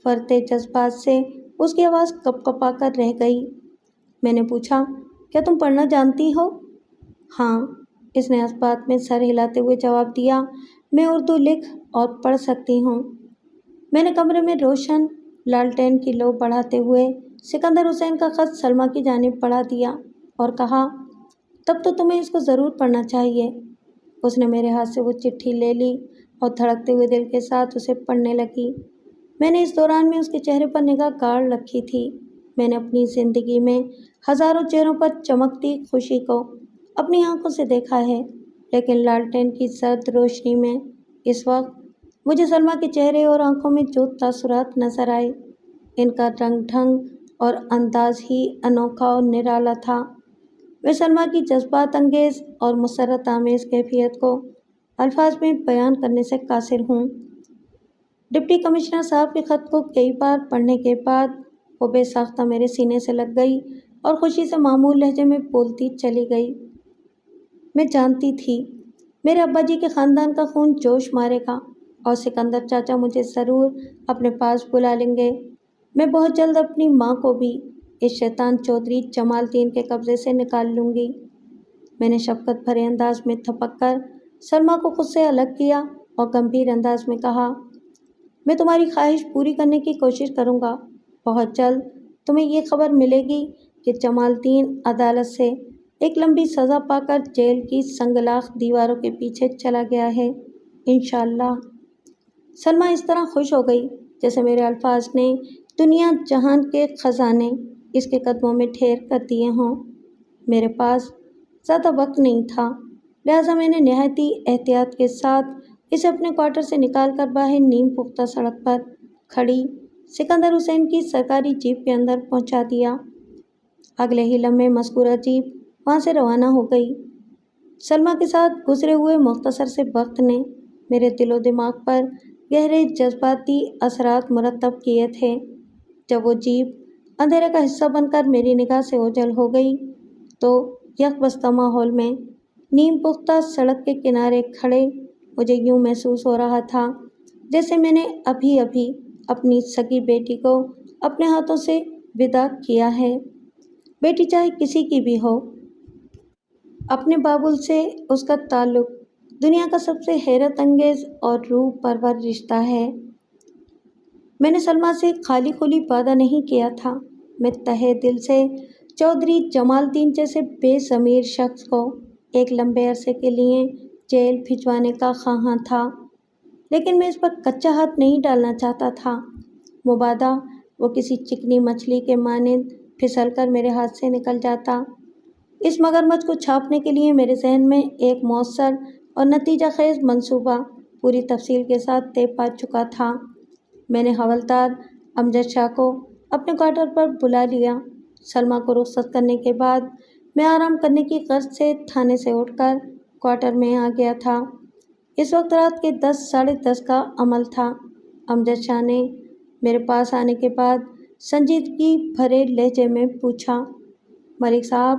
فرتے جذبات سے اس کی آواز کپ کپا کر رہ گئی۔ میں نے پوچھا، کیا تم پڑھنا جانتی ہو؟ ہاں، اس نے اس بات میں سر ہلاتے ہوئے جواب دیا، میں اردو لکھ اور پڑھ سکتی ہوں۔ میں نے کمرے میں روشن لالٹین کی لو بڑھاتے ہوئے سکندر حسین کا خط سلمیٰ کی جانب بڑھا دیا اور کہا، تب تو تمہیں اس کو ضرور پڑھنا چاہیے۔ اس نے میرے ہاتھ سے وہ چٹھی لے لی اور دھڑکتے ہوئے دل کے ساتھ اسے پڑھنے لگی۔ میں نے اس دوران میں اس کے چہرے پر نگاہ گاڑ رکھی تھی۔ میں نے اپنی زندگی میں ہزاروں چہروں پر چمکتی خوشی کو اپنی آنکھوں سے دیکھا ہے، لیکن لالٹین کی زرد روشنی میں اس وقت مجھے سلمیٰ کے چہرے اور آنکھوں میں جو تاثرات نظر آئے، ان کا رنگ ڈھنگ اور انداز ہی انوکھا اور نرالا تھا۔ میں سلمیٰ کی جذبات انگیز اور مسرت آمیز کیفیت کو الفاظ میں بیان کرنے سے قاصر ہوں۔ ڈپٹی کمشنر صاحب کے خط کو کئی بار پڑھنے کے بعد وہ بے ساختہ میرے سینے سے لگ گئی اور خوشی سے معمول لہجے میں بولتی چلی گئی، میں جانتی تھی میرے ابا جی کے خاندان کا خون جوش مارے گا اور سکندر چاچا مجھے ضرور اپنے پاس بلا لیں گے۔ میں بہت جلد اپنی ماں کو بھی اس شیطان چودھری جمال الدین کے قبضے سے نکال لوں گی۔ میں نے شفقت بھرے انداز میں تھپک کر سلمیٰ کو خود سے الگ کیا اور گمبھیر انداز میں کہا، میں تمہاری خواہش پوری کرنے کی کوشش کروں گا۔ بہت جلد تمہیں یہ خبر ملے گی کہ جمال الدین عدالت سے ایک لمبی سزا پا کر جیل کی سنگلاخ دیواروں کے پیچھے چلا گیا ہے، انشاءاللہ۔ سلمیٰ اس طرح خوش ہو گئی جیسے میرے الفاظ نے دنیا جہان کے خزانے اس کے قدموں میں ٹھہر کر دیے ہوں۔ میرے پاس زیادہ وقت نہیں تھا، لہٰذا میں نے نہایتی احتیاط کے ساتھ اسے اپنے کوارٹر سے نکال کر باہر نیم پختہ سڑک پر کھڑی سکندر حسین کی سرکاری جیپ کے اندر پہنچا دیا۔ اگلے ہی لمحے مذکورہ جیپ وہاں سے روانہ ہو گئی۔ سلمیٰ کے ساتھ گزرے ہوئے مختصر سے وقت نے میرے دل و دماغ پر گہرے جذباتی اثرات مرتب کیے تھے۔ جب وہ جیپ اندھیرے کا حصہ بن کر میری نگاہ سے اوجھل ہو گئی تو یک بستہ ماحول میں نیم پختہ سڑک کے کنارے کھڑے مجھے یوں محسوس ہو رہا تھا جیسے میں نے ابھی ابھی اپنی سگی بیٹی کو اپنے ہاتھوں سے ودا کیا ہے۔ بیٹی چاہے کسی کی بھی ہو، اپنے بابل سے اس کا تعلق دنیا کا سب سے حیرت انگیز اور روح پرور رشتہ ہے۔ میں نے سلمیٰ سے خالی خلی وعدہ نہیں کیا تھا، میں تہہ دل سے چودھری جمال الدین جیسے بے ضمیر شخص کو ایک لمبے عرصے کے لیے جیل بھجوانے کا خواہاں تھا، لیکن میں اس پر کچا ہاتھ نہیں ڈالنا چاہتا تھا، مبادا وہ کسی چکنی مچھلی کے مانند پھسل کر میرے ہاتھ سے نکل جاتا۔ اس مگرمچھ کو چھاپنے کے لیے میرے ذہن میں ایک مؤثر اور نتیجہ خیز منصوبہ پوری تفصیل کے ساتھ طے پا چکا تھا۔ میں نے حوالدار امجد شاہ کو اپنے کوارٹر پر بلا لیا۔ سلمیٰ کو رخصت کرنے کے بعد میں آرام کرنے کی غرض سے تھانے سے اٹھ کر کوارٹر میں آ گیا تھا۔ اس وقت رات کے 10 ساڑھے 10 کا عمل تھا۔ امجد شاہ نے میرے پاس آنے کے بعد سنجیدگی بھرے لہجے میں پوچھا، ملک صاحب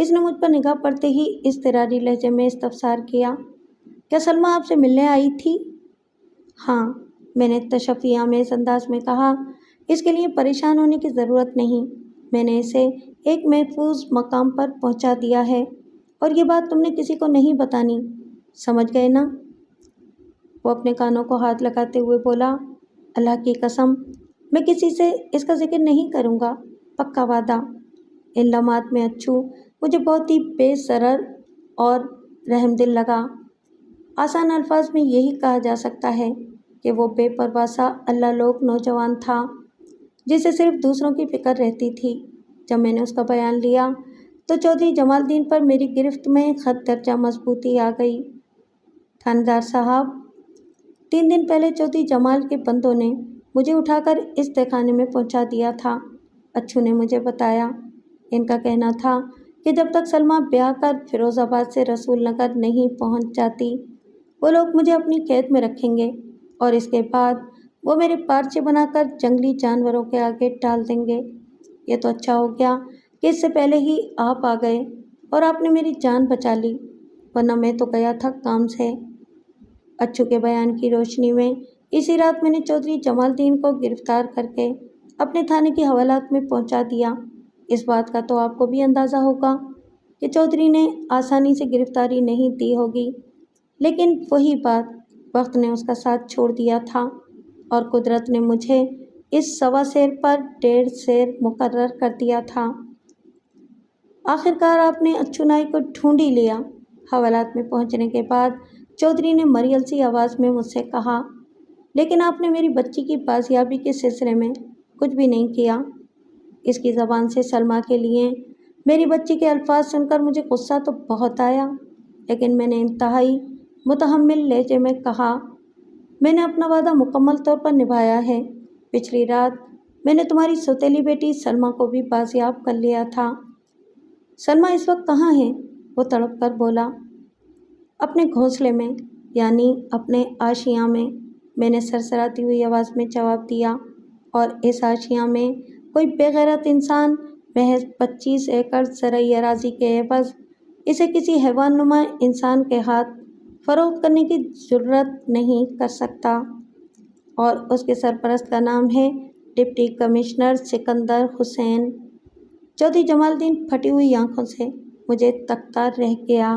اس نے مجھ پر نگاہ پڑتے ہی اضطراری لہجے میں استفسار کیا، کیا سلمیٰ آپ سے ملنے آئی تھی؟ ہاں، میں نے تشفی آمیز انداز میں کہا، اس کے لیے پریشان ہونے کی ضرورت نہیں، میں نے اسے ایک محفوظ مقام پر پہنچا دیا ہے، اور یہ بات تم نے کسی کو نہیں بتانی، سمجھ گئے نا؟ وہ اپنے کانوں کو ہاتھ لگاتے ہوئے بولا، اللہ کی قسم، میں کسی سے اس کا ذکر نہیں کروں گا، پکا وعدہ۔ ان لمحات میں اچھو مجھے بہت ہی بے سرر اور رحم دل لگا۔ آسان الفاظ میں یہی کہا جا سکتا ہے کہ وہ بے پرواہ سا اللہ لوگ نوجوان تھا جسے صرف دوسروں کی فکر رہتی تھی۔ جب میں نے اس کا بیان لیا تو چودھری جمال الدین پر میری گرفت میں خط درجہ مضبوطی آ گئی۔ تھانے صاحب، 3 دن پہلے چودھری جمال کے بندوں نے مجھے اٹھا کر اس تہہ خانے میں پہنچا دیا تھا، اچھو نے مجھے بتایا۔ ان کا کہنا تھا کہ جب تک سلمیٰ بیاہ کر فیروز آباد سے رسول نگر نہیں پہنچ جاتی، وہ لوگ مجھے اپنی قید میں رکھیں گے، اور اس کے بعد وہ میرے پارچے بنا کر جنگلی جانوروں کے آگے ڈال دیں گے۔ یہ تو اچھا ہو گیا کہ اس سے پہلے ہی آپ آ گئے اور آپ نے میری جان بچا لی، ورنہ میں تو گیا تھا کام سے۔ اچھو کے بیان کی روشنی میں اسی رات میں نے چودھری جمال الدین کو گرفتار کر کے اپنے تھانے کی حوالات میں پہنچا دیا۔ اس بات کا تو آپ کو بھی اندازہ ہوگا کہ چودھری نے آسانی سے گرفتاری نہیں دی ہوگی، لیکن وہی بات، وقت نے اس کا ساتھ چھوڑ دیا تھا، اور قدرت نے مجھے اس 1.25 سیر پر 1.5 سیر مقرر کر دیا تھا۔ آخرکار آپ نے اچھو نائی کو ڈھونڈ ہی لیا۔ حوالات میں پہنچنے کے بعد چودھری نے مریل سی آواز میں مجھ سے کہا، لیکن آپ نے میری بچی کی بازیابی کے سلسلے میں کچھ بھی نہیں کیا۔ اس کی زبان سے سلمیٰ کے لیے میری بچی کے الفاظ سن کر مجھے غصہ تو بہت آیا، لیکن میں نے انتہائی متحمل لہجے میں کہا، میں نے اپنا وعدہ مکمل طور پر نبھایا ہے۔ پچھلی رات میں نے تمہاری سوتیلی بیٹی سلمیٰ کو بھی بازیاب کر لیا تھا۔ سلمیٰ اس وقت کہاں ہے؟ وہ تڑپ کر بولا۔ اپنے گھونسلے میں، یعنی اپنے آشیاں میں نے سرسراتی ہوئی آواز میں جواب دیا، اور اس آشیاں میں کوئی بے غیرت انسان محض 25 ایکڑ زرعی اراضی کے عوض اسے کسی حیوان نما انسان کے ہاتھ فروخت کرنے کی جرات نہیں کر سکتا، اور اس کے سرپرست کا نام ہے ڈپٹی کمشنر سکندر حسین۔ چودھری جمال الدین پھٹی ہوئی آنکھوں سے مجھے تکتا رہ گیا۔